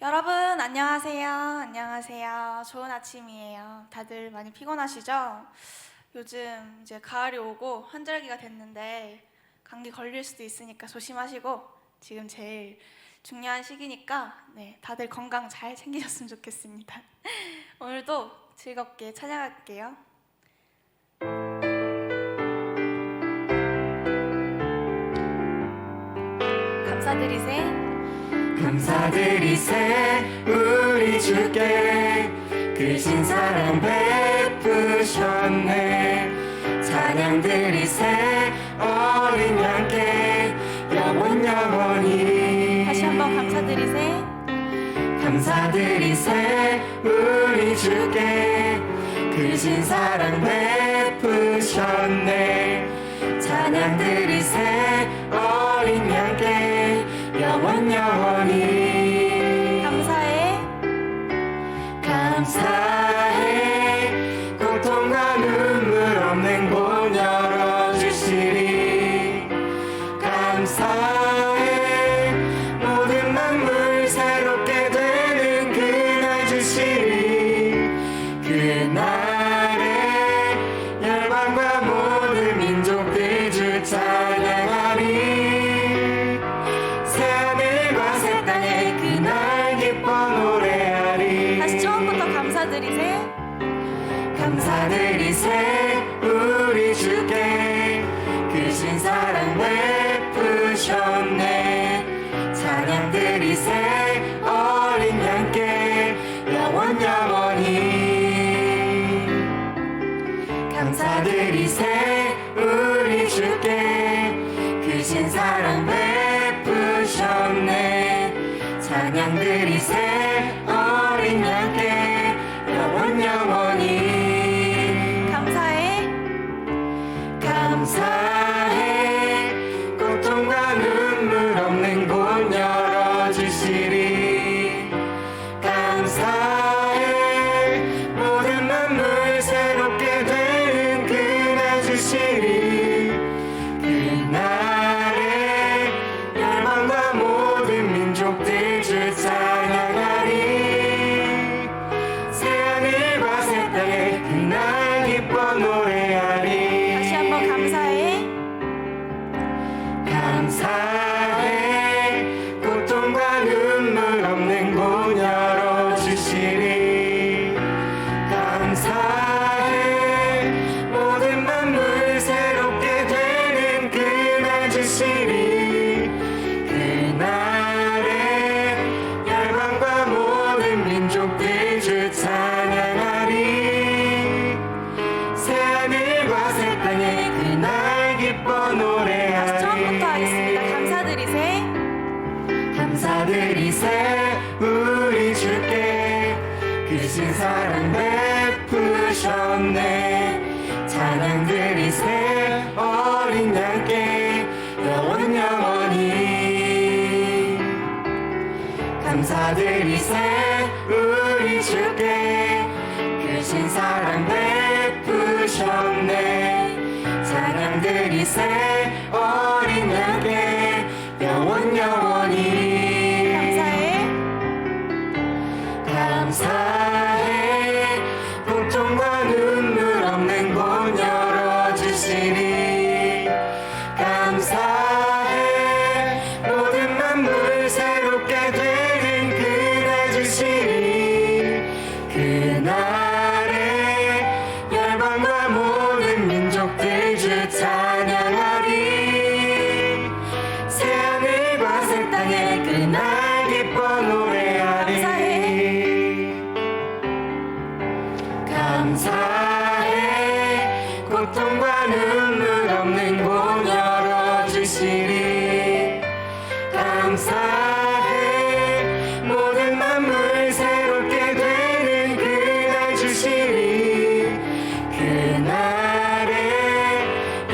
여러분 안녕하세요. 안녕하세요. 좋은 아침이에요. 다들 많이 피곤하시죠? 요즘 이제 가을이 오고 환절기가 됐는데 감기 걸릴 수도 있으니까 조심하시고 지금 제일 중요한 시기니까 다들 건강 잘 챙기셨으면 좋겠습니다. 오늘도 즐겁게 찬양할게요. 감사드리세 감사드리세 우리 주께 크신 사랑 베푸셨네. 찬양드리세 어린 양께 영원히. 다시 한번 감사드리세. 감사드리세 우리 주께 크신 사랑 베푸셨네. 찬양드리세 어린 양께 영원히. 감사해. 감사해. 고통과 눈물 없는 곳 열어주시리. 감사해. 모든 만물 새롭게 되는 그날 주시리. 그날에 열방과 모든 민족들 주 찬양하리. 다시 처음부터 감사드리세. 감사드리세 우리 주께 크신 사랑 베푸셨네. 찬양드리세 어린 양께 영원히. 감사드리세 우리 주께 크신 사랑 베푸셨네. 찬양드리세 어린 양께 영원히. 감사해. 감사해. 고통과 눈물 없는 곳 열어주시리. 감사해. 모든 만물 새롭게 되는 그날 주시리. 그날에 열방과 모든 민족들 주 찬양하리. 새하늘과 새 땅에 그날 기뻐 노래하리. 다시 한번 감사해. 감사해. 고통과 눈물 없는 곳 열어주시리. 감사해. 모든 만물 새롭게 되는 그날 주시리. 그날에 열방과 모든 민족들 주 찬양하리. 새하늘과 새 땅에 그날 기뻐 노래하리. 다시 처음부터 하겠습니다. 감사드리세. 감사드리세 우리 주께 크신 사랑 베푸셨네. 찬양드리세 어린 양께 영원히. 감사드리세 우리 주께 크신 사랑 베푸셨네. 찬양드리세 어린 양께 영원히. 감사해. 고통과 눈물 없는 곳 열어주시리. 감사해. 모든 만물 새롭게 되는 그날 주시리. 그날에 열방과 모든 민족들 주 찬양하리. 새하늘과 새 땅에 그날 기뻐 노래하리. 감사해. 감사해. 고통과 눈물 없는 곳 열어주시리. 감사해. 모든 만물 새롭게 되는 그날 주시리. 그날에 열방과 모든 민족들 주 찬양하리. 새하늘과 새 땅에 그날 기뻐 노래하리. 감사해. 감사해. 고통과 눈물 없는 곳 열어주시리. 감사해. 모든 만물 새롭게 되는 그날 주시리. 그날에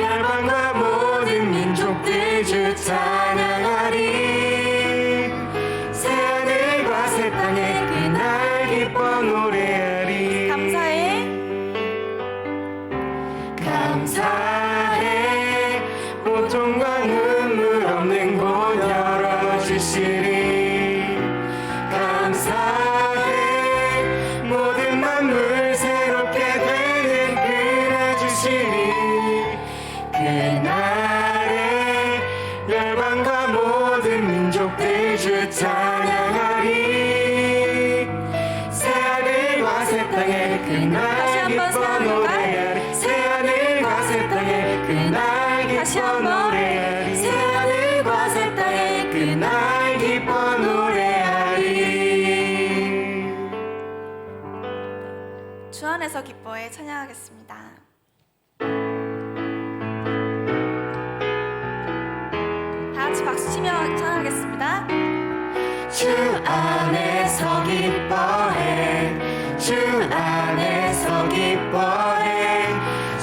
열방과 모든 민족들 주 찬양하리. 새하늘과 새 땅에 그날 기뻐 노래하리. 감사해. 감사해. 고통과 눈물 없는 곳 열어주시리. 찬양하리 새하늘과 새 땅에 그날 기뻐 노래하리 새하늘과 새 땅에 그날 기뻐 노래하리 새하늘과 새 땅에 그날 기뻐 노래하리. 주 안에서 기뻐해 찬양하겠습니다. 다 같이 박수 치며 찬양하겠습니다. 주 안에서 기뻐해 주 안에서 기뻐해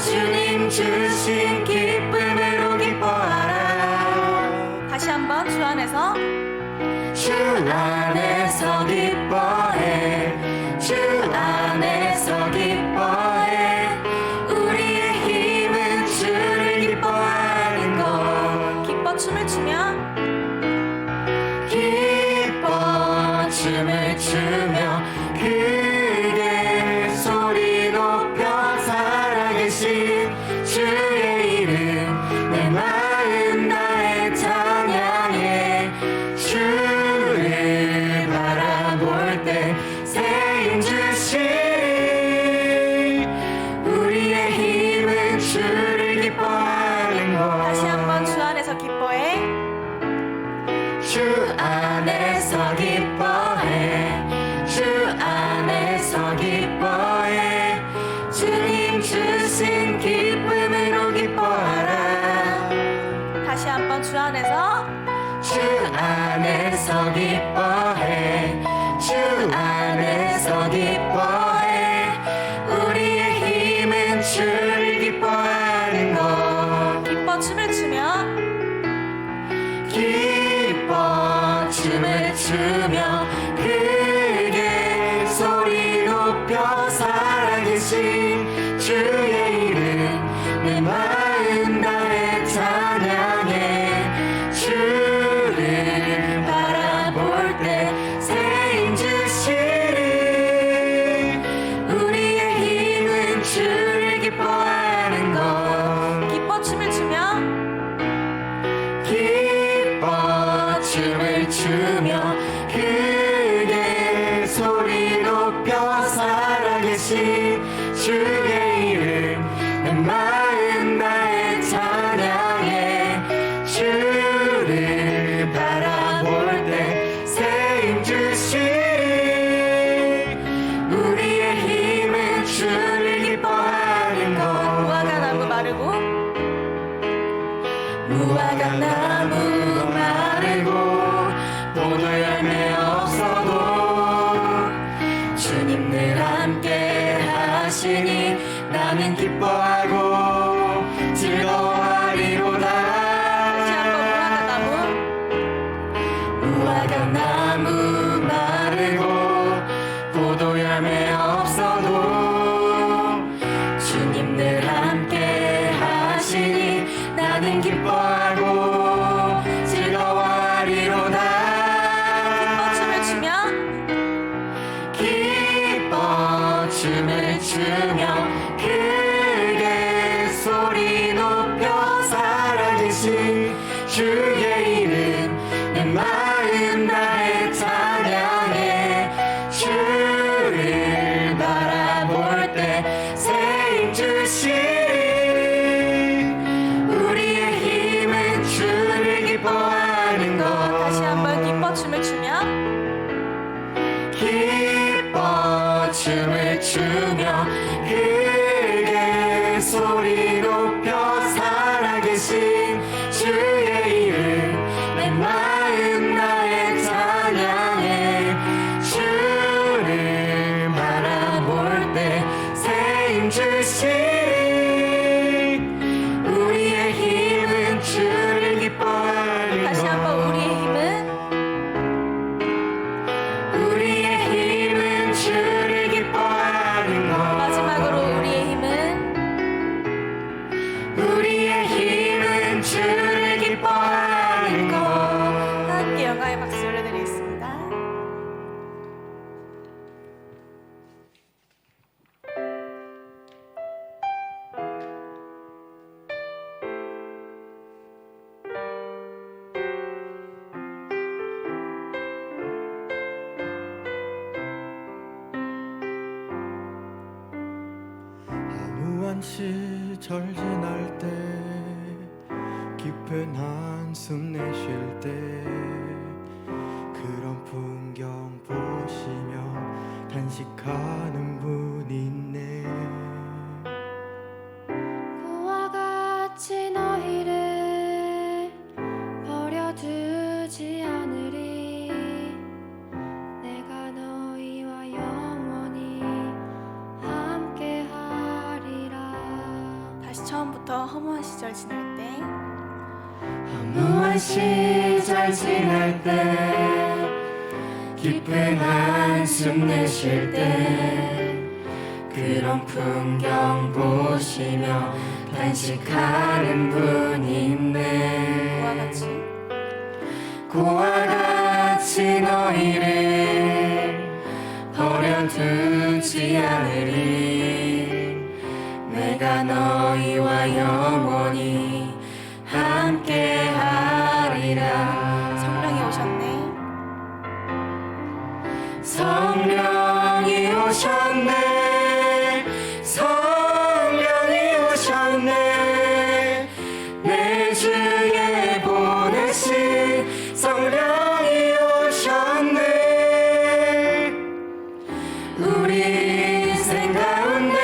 주님 주신 기쁨으로 기뻐하라. 다시 한번 주 안에서 주 안에서 기뻐해 주 안에서 기뻐해 우리의 힘은 주를 기뻐하는 것. 기뻐 춤을 추며 기뻐 춤을 추며 크게 소리 높여 살아계신 주의 이름 내 마음 다해 찬양해. 주를 바라볼 때 새 힘 주시리 우리의 힘은 주를 기뻐하는 것. 다시 한번 주 안에서 기뻐해 주 안에서 기뻐해 주 안에서 기뻐해 주님 주신 기쁨으로 기뻐하라. 다시 한번 주 안에서 주 안에서 기뻐해 주 안에서 기뻐해 우리의 힘은 주를 기뻐하는 것. 기뻐 춤을 추며 기뻐 춤을 추며 크게 소리 높여 살아계신 주의 이름 내 마음 다해 찬양해. 주를 바라볼 때 새 힘 주시리 우리의 힘은 주를 기뻐하는 것. 기뻐 춤을 추며 기뻐 춤을 추며 크게 소리 높여 살아계신 주의 이름 내 마음 다해 찬양해. 주를 바라볼 때 새 힘 주시리 우리의 힘은 주를 기뻐하는 것. 무화과 나무 마르고 무화과 나무 마르고 포도열매 없어도 주님 늘 함께 하시니 나는 기뻐하고 즐거워하리로다. 다시 한번 무화과 나무 마르고 포도열매 없어도 주님 늘 함께 하시니 나는 기뻐하고 즐거워하리로다. 춤을 추며 기뻐 춤을 추며 크게 소리 높여 살아계신 주의 이름 내 마음 다해 찬양해. 주를 바라볼 때 새 힘 주시리 우리의 힘은 주를 기뻐하는 것. 다시 한번 기뻐 춤을 추며 기뻐 춤을 추며 크게 소리 높여 살아계신 주의 이름 내 마음 다해 찬양해. 주를 바라볼 때 새 힘 주시리 우리의 힘은 주를 기뻐하는 것. 다시 한번 우리의 힘은 주를 기뻐하는 것. 마지막으로 우리의 힘은 주를 기뻐하는 것. 함께 영광의 박수 올려드리겠습니다. 허무한 시절 지날 때 깊은 한숨 내쉴 때 그런 풍경 보시며 단식하는 분 있네. 그와 같이 너희를 버려두지 않으리. 내가 너희와 영원히 함께하리라. 다시 처음부터 허무한 시절 지날 때 허무한 시절 지날 때 깊은 한숨 내쉴 때 그런 풍경 보시며 단식하는 분 있네. 그와 같이 그와 같이 너희를 버려두지 않으리. 내가 너희와 영원히 함께하리라. 성령이 오셨네. 성령이 오셨네. 성령이 오셨네. 내 주에 보내신 성령이 오셨네. 우리 인생 가운데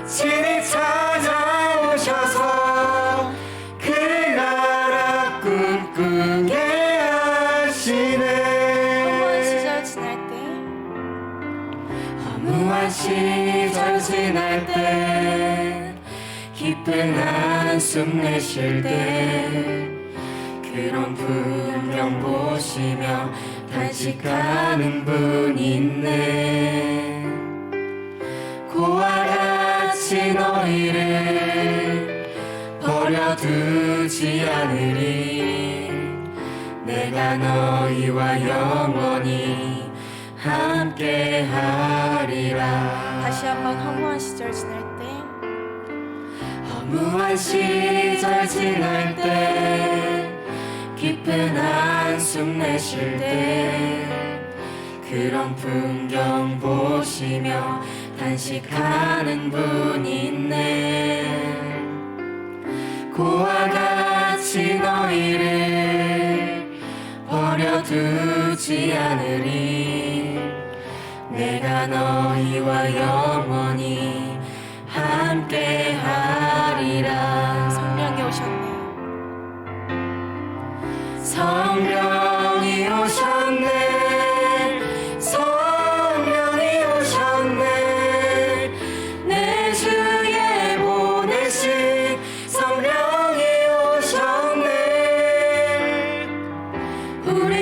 친히 찾아오셔서 그 나라 꿈꾸게 허무한 시절 지날 때 깊은 한숨 내쉴 때 그런 풍경 보시며 단식하는 분 있네. 그와 같이 너희를 버려두지 않으리. 내가 너희와 영원히 함께하리라. 다시 한번 허무한 시절 지날 때 허무한 시절 지날 때 깊은 한숨 내쉴 때 그런 풍경 보시며 단식하는 분 있네. 그와 같이 너희를 버려두지 않으리. 내가 너희와 영원히 함께하리라. 성령이 오셨네. 성령이 오셨네. 성령이 오셨네. 내 주에 보내신 성령이 오셨네. 우리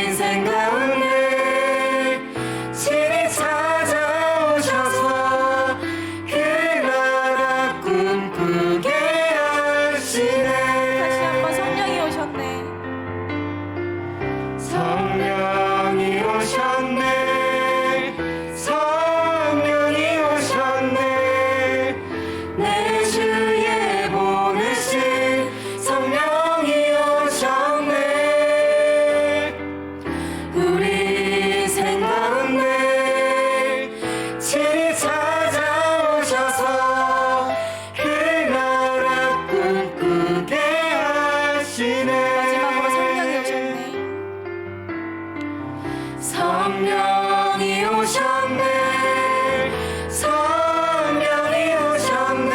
인생 가운데 친히 찾아오셔서 그 나라 꿈꾸게 하시네. 다시 한번 성령이 오셨네. 성령이 오셨네. 성령이 오셨네. 내 주에 보내신 성령이 오셨네. 우리 인생 가운데 친히 찾아오셔서 그 나라 꿈꾸게 하시네. 마지막으로 성령이 오셨네. 성령이 오셨네. 성령이 오셨네.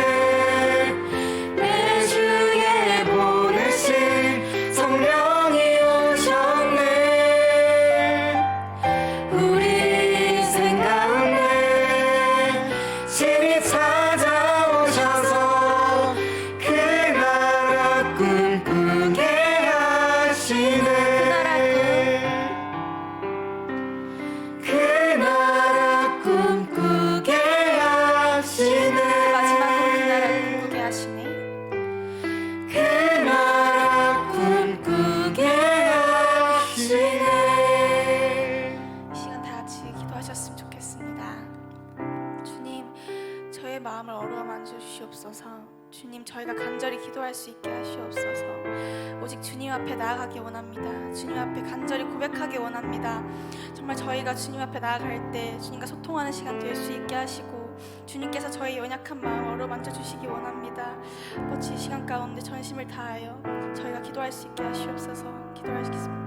내 주에 보내신 성령이 오셨네. 우리 인생 가운데 친히 찾아오셔서 그 나라 꿈꾸게 하시네. 그 나라 꿈꾸게 하시네. 마지막으로 그 나라를 꿈꾸게 하시네. 그 나라 꿈꾸게 하시네. 이 시간 다 같이 기도하셨으면 좋겠습니다. 주님, 저의 마음을 어루어 만져 주시옵소서. 주님, 저희가 간절히 기도할 수 있게 하시옵소서. 오직 주님 앞에 나아가기 원합니다. 주님 앞에 간절히 고백하기 원합니다. 정말 저희가 주님 앞에 나아갈 때 주님과 소통하는 시간 될 수 있게 하시고 주시고 주님께서 저의 연약한 마음 어루만져 주시기 원합니다. 뻗치 시간 가운데 전심을 다하여 저희가 기도할 수 있게 하시옵소서. 기도하시겠습니다.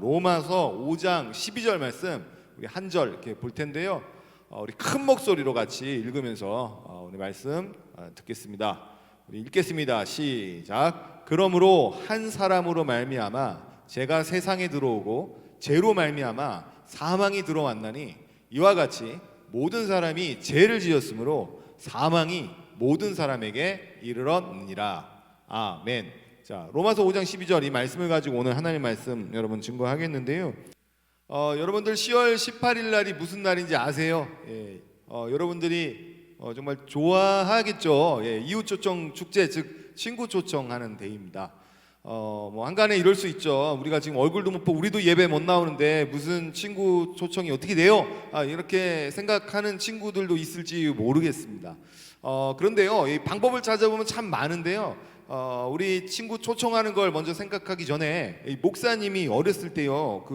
로마서 5장 12절 말씀 우리 한 절 이렇게 볼 텐데요. 우리 큰 목소리로 같이 읽으면서 오늘 말씀 듣겠습니다. 우리 읽겠습니다. 시작. 그러므로 한 사람으로 말미암아 죄가 세상에 들어오고 죄로 말미암아 사망이 들어왔나니 이와 같이 모든 사람이 죄를 지었으므로 사망이 모든 사람에게 이르렀느니라. 아멘. 자, 로마서 5장 12절 이 말씀을 가지고 오늘 하나님 말씀 여러분 증거하겠는데요. 여러분들 10월 18일 날이 무슨 날인지 아세요? 여러분들이 정말 좋아하겠죠. 이웃 초청 축제, 즉 친구 초청하는 데이입니다. 뭐 한간에 이럴 수 있죠. 우리가 지금 얼굴도 못 보고 우리도 예배 못 나오는데 무슨 친구 초청이 어떻게 돼요? 이렇게 생각하는 친구들도 있을지 모르겠습니다. 그런데요, 이 방법을 찾아보면 참 많은데요. 우리 친구 초청하는 걸 먼저 생각하기 전에 이 목사님이 어렸을 때요,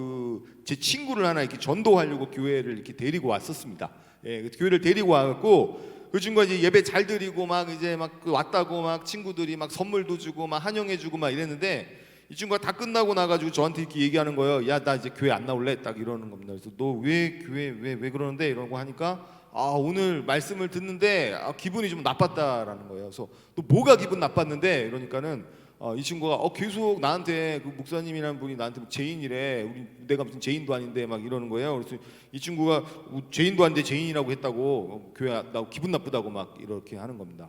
제 친구를 하나 이렇게 전도하려고 교회를 이렇게 데리고 왔었습니다. 그 교회를 데리고 와갖고 그 친구가 이제 예배 잘 드리고 막 이제 막 왔다고 막 친구들이 막 선물도 주고 막 환영해주고 막 이랬는데 이 친구가 다 끝나고 나가지고 저한테 이렇게 얘기하는 거예요. 야, 나 이제 교회 안 나올래? 딱 이러는 겁니다. 그래서 너 왜 교회 왜 그러는데? 이러고 하니까 오늘 말씀을 듣는데 기분이 좀 나빴다라는 거예요. 그래서 또 뭐가 기분 나빴는데 이러니까는 이 친구가 계속 나한테 그 목사님이라는 분이 나한테 죄인이래. 내가 무슨 죄인도 아닌데 막 이러는 거예요. 그래서 이 친구가 죄인도 아닌데 죄인이라고 했다고 교회 나 기분 나쁘다고 막 이렇게 하는 겁니다.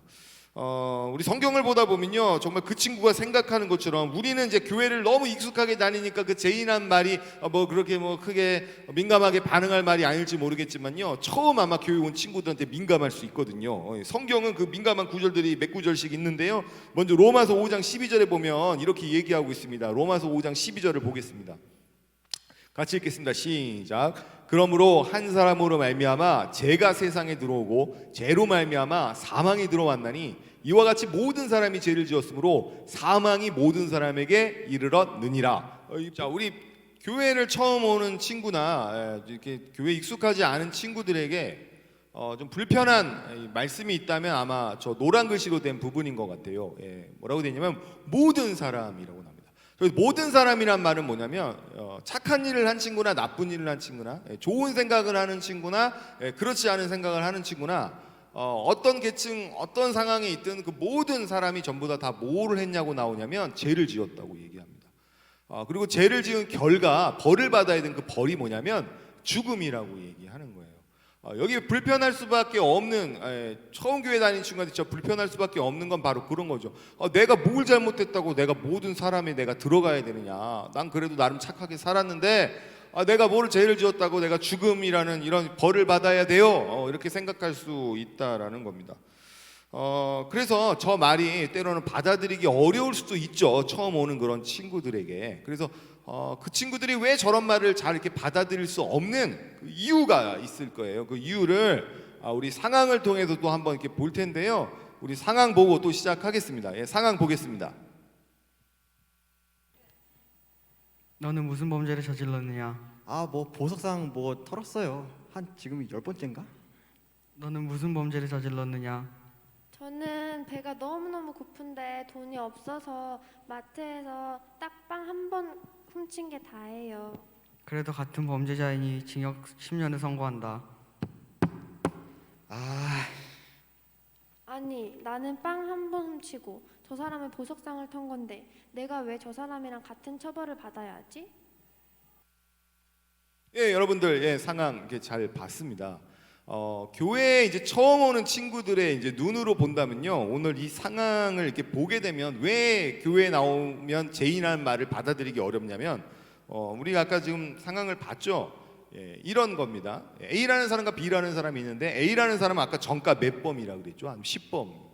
우리 성경을 보다 보면요, 정말 그 친구가 생각하는 것처럼 우리는 이제 교회를 너무 익숙하게 다니니까 그 죄인한 말이 뭐 그렇게 뭐 크게 민감하게 반응할 말이 아닐지 모르겠지만요, 처음 아마 교회 온 친구들한테 민감할 수 있거든요. 성경은 그 민감한 구절들이 몇 구절씩 있는데요. 먼저 로마서 5장 12절에 보면 이렇게 얘기하고 있습니다. 로마서 5장 12절을 보겠습니다. 같이 읽겠습니다. 시작. 그러므로 한 사람으로 말미암아 죄가 세상에 들어오고 죄로 말미암아 사망이 들어왔나니 이와 같이 모든 사람이 죄를 지었으므로 사망이 모든 사람에게 이르렀느니라. 자, 우리 교회를 처음 오는 친구나 이렇게 교회 익숙하지 않은 친구들에게 좀 불편한 말씀이 있다면 아마 저 노란 글씨로 된 부분인 것 같아요. 뭐라고 되냐면 모든 사람이라고 나옵니다. 그래서 모든 사람이란 말은 뭐냐면 착한 일을 한 친구나 나쁜 일을 한 친구나 좋은 생각을 하는 친구나 그렇지 않은 생각을 하는 친구나 어떤 계층 어떤 상황에 있든 그 모든 사람이 전부 다 뭐를 했냐고 나오냐면 죄를 지었다고 얘기합니다. 그리고 죄를 지은 결과 벌을 받아야 되는 그 벌이 뭐냐면 죽음이라고 얘기하는 거예요. 여기 불편할 수밖에 없는 처음 교회 다니는 친구한테 불편할 수밖에 없는 건 바로 그런 거죠. 내가 뭘 잘못했다고 내가 모든 사람에 내가 들어가야 되느냐. 난 그래도 나름 착하게 살았는데 내가 뭘 죄를 지었다고 내가 죽음이라는 이런 벌을 받아야 돼요. 이렇게 생각할 수 있다라는 겁니다. 그래서 저 말이 때로는 받아들이기 어려울 수도 있죠. 처음 오는 그런 친구들에게. 그래서 그 친구들이 왜 저런 말을 잘 이렇게 받아들일 수 없는 그 이유가 있을 거예요. 그 이유를 우리 상황을 통해서 또 한번 이렇게 볼 텐데요. 우리 상황 보고 또 시작하겠습니다. 상황 보겠습니다. 너는 무슨 범죄를 저질렀느냐? 뭐 보석상 뭐 털었어요. 한 지금 10번째인가? 너는 무슨 범죄를 저질렀느냐? 저는 배가 너무너무 고픈데 돈이 없어서 마트에서 딱빵 한 번 훔친 게 다예요. 그래도 같은 범죄자이니 징역 10년을 선고한다. 아니, 나는 빵 한 번 훔치고 저 사람은 보석상을 턴 건데 내가 왜 저 사람이랑 같은 처벌을 받아야 하지? 여러분들 상황 이렇게 잘 봤습니다. 교회에 이제 처음 오는 친구들의 이제 눈으로 본다면요, 오늘 이 상황을 이렇게 보게 되면 왜 교회에 나오면 죄인이라는 말을 받아들이기 어렵냐면, 우리가 아까 지금 상황을 봤죠. 예, 이런 겁니다. A라는 사람과 B라는 사람이 있는데, A라는 사람은 아까 전과 몇 범이라고 그랬죠? 한 10범입니다.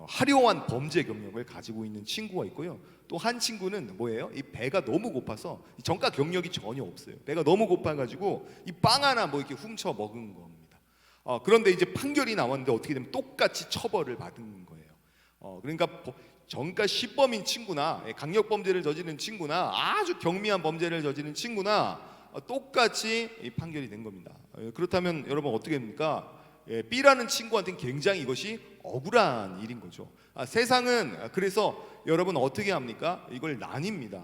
화려한 범죄 경력을 가지고 있는 친구가 있고요. 또 한 친구는 뭐예요? 이 배가 너무 고파서 이 전과 경력이 전혀 없어요. 배가 너무 고파가지고 이 빵 하나 뭐 이렇게 훔쳐 먹은 겁니다. 그런데 이제 판결이 나왔는데 어떻게 되면 똑같이 처벌을 받은 거예요. 그러니까 전과 10범인 친구나 강력 범죄를 저지른 친구나 아주 경미한 범죄를 저지른 친구나 똑같이 이 판결이 된 겁니다. 그렇다면 여러분 어떻게 됩니까? B라는 친구한테는 굉장히 이것이 억울한 일인 거죠. 세상은 그래서 여러분 어떻게 합니까? 이걸 나뉩니다.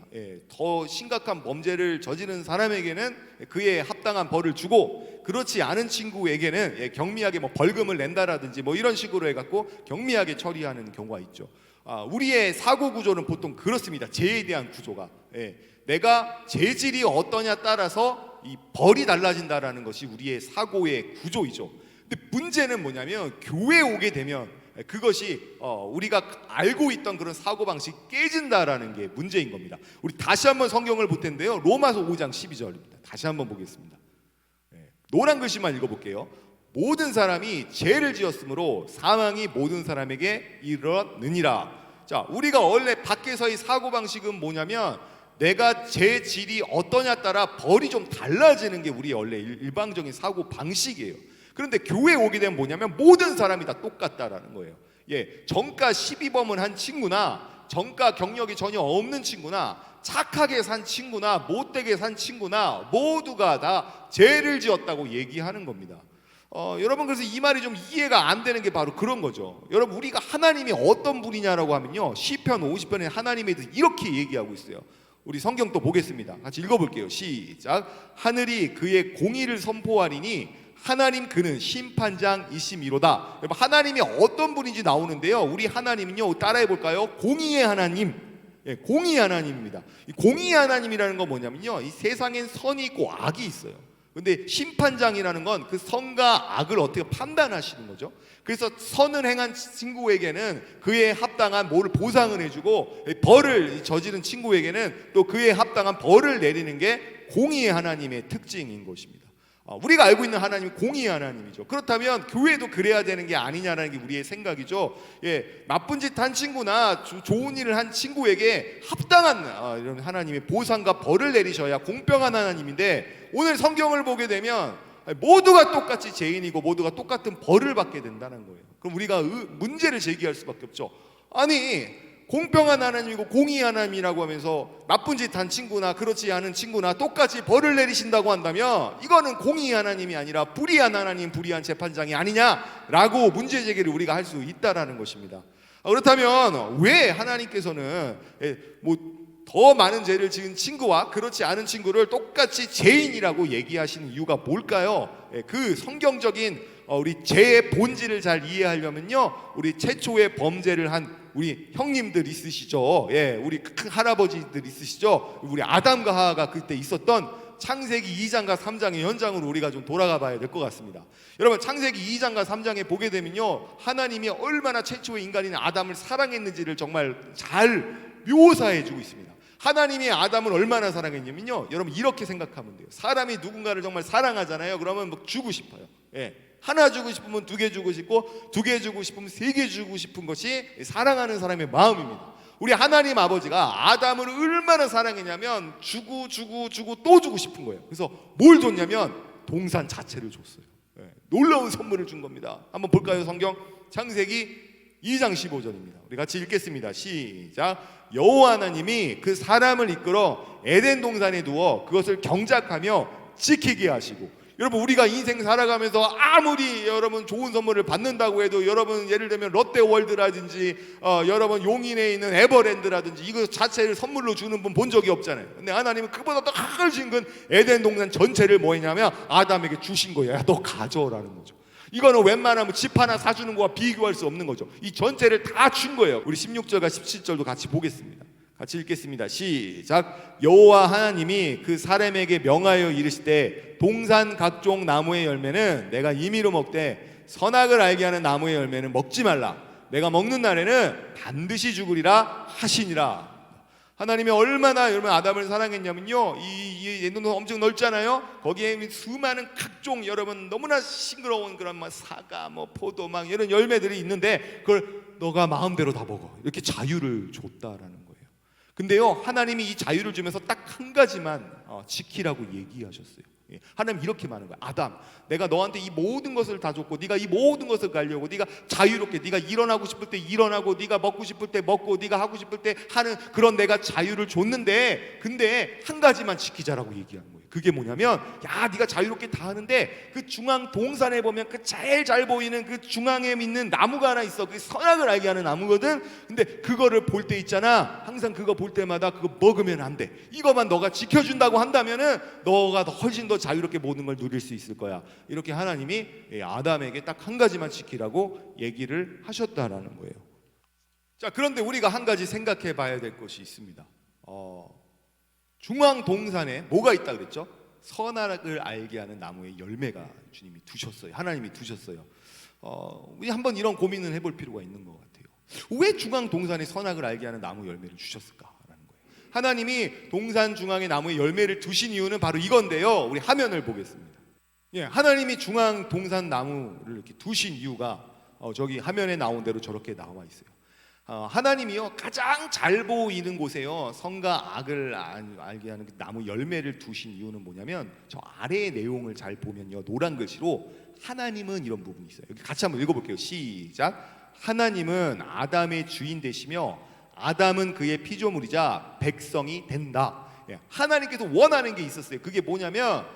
더 심각한 범죄를 저지른 사람에게는 그에 합당한 벌을 주고, 그렇지 않은 친구에게는 경미하게 뭐 벌금을 낸다라든지 뭐 이런 식으로 해갖고 경미하게 처리하는 경우가 있죠. 우리의 사고 구조는 보통 그렇습니다. 죄에 대한 구조가, 내가 죄질이 어떠냐 따라서 이 벌이 달라진다라는 것이 우리의 사고의 구조이죠. 근데 문제는 뭐냐면 교회에 오게 되면 그것이 우리가 알고 있던 그런 사고방식이 깨진다라는 게 문제인 겁니다. 우리 다시 한번 성경을 볼 텐데요, 로마서 5장 12절입니다. 다시 한번 보겠습니다. 노란 글씨만 읽어볼게요. 모든 사람이 죄를 지었으므로 사망이 모든 사람에게 이르렀느니라. 자, 우리가 원래 밖에서의 사고방식은 뭐냐면 내가 제 질이 어떠냐 따라 벌이 좀 달라지는 게 우리의 원래 일방적인 사고 방식이에요. 그런데 교회에 오게 되면 뭐냐면 모든 사람이 다 똑같다라는 거예요. 전과 12범을 한 친구나 전과 경력이 전혀 없는 친구나 착하게 산 친구나 못되게 산 친구나 모두가 다 죄를 지었다고 얘기하는 겁니다. 여러분, 그래서 이 말이 좀 이해가 안 되는 게 바로 그런 거죠. 여러분, 우리가 하나님이 어떤 분이냐라고 하면요, 시편 50편에 하나님에 대해서 이렇게 얘기하고 있어요. 우리 성경 또 보겠습니다. 같이 읽어볼게요. 시작. 하늘이 그의 공의를 선포하리니 하나님 그는 심판장이심이로다. 여러분, 하나님이 어떤 분인지 나오는데요, 우리 하나님은요, 따라해 볼까요? 공의의 하나님. 공의의 하나님입니다. 이 공의의 하나님이라는 건 뭐냐면요, 이 세상엔 선이 있고 악이 있어요. 근데 심판장이라는 건 그 선과 악을 어떻게 판단하시는 거죠. 그래서 선을 행한 친구에게는 그에 합당한 뭐를 보상을 해주고, 벌을 저지른 친구에게는 또 그에 합당한 벌을 내리는 게 공의의 하나님의 특징인 것입니다. 우리가 알고 있는 하나님은 공의의 하나님이죠. 그렇다면 교회도 그래야 되는 게 아니냐라는 게 우리의 생각이죠. 나쁜 짓 한 친구나 좋은 일을 한 친구에게 합당한 이런 하나님의 보상과 벌을 내리셔야 공평한 하나님인데, 오늘 성경을 보게 되면 모두가 똑같이 죄인이고 모두가 똑같은 벌을 받게 된다는 거예요. 그럼 우리가 문제를 제기할 수밖에 없죠. 아니, 공평한 하나님이고 공의 하나님이라고 하면서 나쁜 짓 한 친구나 그렇지 않은 친구나 똑같이 벌을 내리신다고 한다면 이거는 공의 하나님이 아니라 불의한 하나님, 불의한 재판장이 아니냐라고 문제 제기를 우리가 할 수 있다라는 것입니다. 그렇다면 왜 하나님께서는 더 많은 죄를 지은 친구와 그렇지 않은 친구를 똑같이 죄인이라고 얘기하시는 이유가 뭘까요? 그 성경적인 우리 죄의 본질을 잘 이해하려면요, 우리 최초의 범죄를 한 우리 형님들 있으시죠? 우리 큰 할아버지들 있으시죠? 우리 아담과 하와가 그때 있었던 창세기 2장과 3장의 현장으로 우리가 좀 돌아가 봐야 될 것 같습니다. 여러분, 창세기 2장과 3장에 보게 되면요, 하나님이 얼마나 최초의 인간인 아담을 사랑했는지를 정말 잘 묘사해 주고 있습니다. 하나님이 아담을 얼마나 사랑했냐면요, 여러분 이렇게 생각하면 돼요. 사람이 누군가를 정말 사랑하잖아요. 그러면 막 주고 싶어요. 하나 주고 싶으면 두 개 주고 싶고, 두 개 주고 싶으면 세 개 주고 싶은 것이 사랑하는 사람의 마음입니다. 우리 하나님 아버지가 아담을 얼마나 사랑했냐면 주고 또 주고 싶은 거예요. 그래서 뭘 줬냐면 동산 자체를 줬어요. 놀라운 선물을 준 겁니다. 한번 볼까요? 성경 창세기 2장 15절입니다. 우리 같이 읽겠습니다. 시작. 여호와 하나님이 그 사람을 이끌어 에덴 동산에 두어 그것을 경작하며 지키게 하시고, 여러분 우리가 인생 살아가면서 아무리 여러분 좋은 선물을 받는다고 해도, 여러분 예를 들면 롯데월드라든지 여러분 용인에 있는 에버랜드라든지 이거 자체를 선물로 주는 분 본 적이 없잖아요. 근데 하나님은 그보다 더 크신 건 에덴 동산 전체를 뭐 했냐면 아담에게 주신 거예요. 야, 너 가져라는 거죠. 이거는 웬만하면 집 하나 사주는 거와 비교할 수 없는 거죠. 이 전체를 다 준 거예요. 우리 16절과 17절도 같이 보겠습니다. 같이 읽겠습니다. 시작. 여호와 하나님이 그 사람에게 명하여 이르시되 동산 각종 나무의 열매는 내가 임의로 먹되 선악을 알게 하는 나무의 열매는 먹지 말라. 내가 먹는 날에는 반드시 죽으리라 하시니라. 하나님이 얼마나 여러분 아담을 사랑했냐면요, 이 에덴은 엄청 넓잖아요. 거기에 수많은 각종 여러분 너무나 싱그러운 그런 막 사과, 뭐 포도 막 이런 열매들이 있는데 그걸 너가 마음대로 다 먹어, 이렇게 자유를 줬다라는 거예요. 근데요, 하나님이 이 자유를 주면서 딱 한 가지만 지키라고 얘기하셨어요. 하나님 이렇게 말하는 거야. 아담, 내가 너한테 이 모든 것을 다 줬고 네가 이 모든 것을 가려고, 네가 자유롭게 네가 일어나고 싶을 때 일어나고 네가 먹고 싶을 때 먹고 네가 하고 싶을 때 하는 그런 내가 자유를 줬는데, 근데 한 가지만 지키자라고 얘기하는 거예요. 그게 뭐냐면, 야 네가 자유롭게 다 하는데 그 중앙 동산에 보면 그 제일 잘 보이는 그 중앙에 있는 나무가 하나 있어. 그게 선악을 알게 하는 나무거든. 근데 그거를 볼 때 있잖아, 항상 그거 볼 때마다 그거 먹으면 안 돼. 이거만 너가 지켜준다고 한다면은 너가 훨씬 더 자유롭게 모든 걸 누릴 수 있을 거야. 이렇게 하나님이 아담에게 딱 한 가지만 지키라고 얘기를 하셨다라는 거예요. 자, 그런데 우리가 한 가지 생각해 봐야 될 것이 있습니다. 중앙 동산에 뭐가 있다 그랬죠? 선악을 알게 하는 나무의 열매가 주님이 두셨어요. 하나님이 두셨어요. 우리 한번 이런 고민을 해볼 필요가 있는 것 같아요. 왜 중앙 동산에 선악을 알게 하는 나무 열매를 주셨을까라는 거예요. 하나님이 동산 중앙에 나무의 열매를 두신 이유는 바로 이건데요. 우리 화면을 보겠습니다. 하나님이 중앙 동산 나무를 이렇게 두신 이유가 저기 화면에 나온 대로 저렇게 나와 있어요. 하나님이요, 가장 잘 보이는 곳에요 선과 악을 알게 하는 그 나무 열매를 두신 이유는 뭐냐면, 저 아래의 내용을 잘 보면요, 노란 글씨로 하나님은 이런 부분이 있어요. 여기 같이 한번 읽어볼게요. 시작. 하나님은 아담의 주인 되시며 아담은 그의 피조물이자 백성이 된다. 하나님께서 원하는 게 있었어요. 그게 뭐냐면,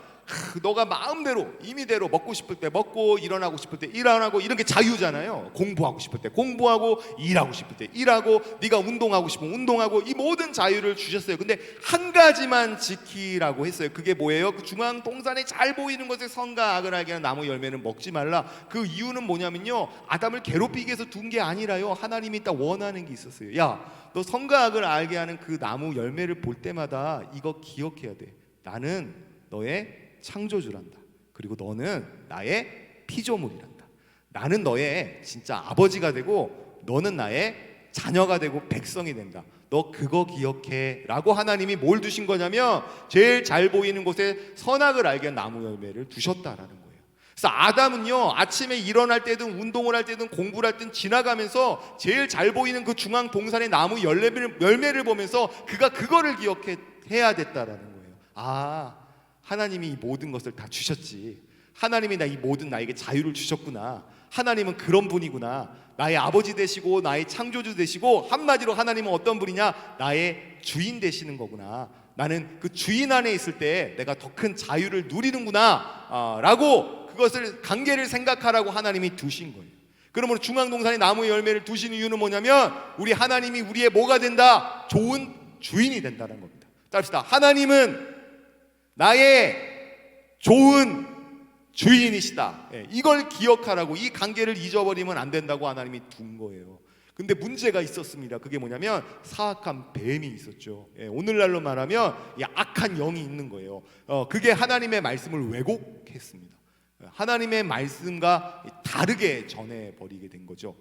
너가 마음대로 임의대로 먹고 싶을 때 먹고 일어나고 싶을 때 일어나고, 이런 게 자유잖아요. 공부하고 싶을 때 공부하고 일하고 싶을 때 일하고 네가 운동하고 싶으면 운동하고, 이 모든 자유를 주셨어요. 근데 한 가지만 지키라고 했어요. 그게 뭐예요? 그 중앙 동산에 잘 보이는 것에 선과 악을 알게 하는 나무 열매는 먹지 말라. 그 이유는 뭐냐면요, 아담을 괴롭히기 위해서 둔 게 아니라요, 하나님이 딱 원하는 게 있었어요. 야, 너 선과 악을 알게 하는 그 나무 열매를 볼 때마다 이거 기억해야 돼. 나는 너의 창조주란다. 그리고 너는 나의 피조물이란다. 나는 너의 진짜 아버지가 되고 너는 나의 자녀가 되고 백성이 된다. 너 그거 기억해 라고 하나님이 뭘 두신 거냐면, 제일 잘 보이는 곳에 선악을 알게 한 나무 열매를 두셨다라는 거예요. 그래서 아담은요, 아침에 일어날 때든 운동을 할 때든 공부를 할 때든 지나가면서 제일 잘 보이는 그 중앙 동산의 나무 열매를 보면서 그가 그거를 기억해야 됐다라는 거예요. 하나님이 이 모든 것을 다 주셨지. 하나님이 이 모든 나에게 자유를 주셨구나. 하나님은 그런 분이구나. 나의 아버지 되시고 나의 창조주 되시고, 한마디로 하나님은 어떤 분이냐? 나의 주인 되시는 거구나. 나는 그 주인 안에 있을 때 내가 더 큰 자유를 누리는구나 라고, 그것을 관계를 생각하라고 하나님이 두신 거예요. 그러므로 중앙동산에 나무의 열매를 두신 이유는 뭐냐면, 우리 하나님이 우리의 뭐가 된다? 좋은 주인이 된다는 겁니다. 따릅시다. 하나님은 나의 좋은 주인이시다. 이걸 기억하라고, 이 관계를 잊어버리면 안 된다고 하나님이 둔 거예요. 근데 문제가 있었습니다. 그게 뭐냐면, 사악한 뱀이 있었죠. 오늘날로 말하면 악한 영이 있는 거예요. 그게 하나님의 말씀을 왜곡했습니다. 하나님의 말씀과 다르게 전해버리게 된 거죠.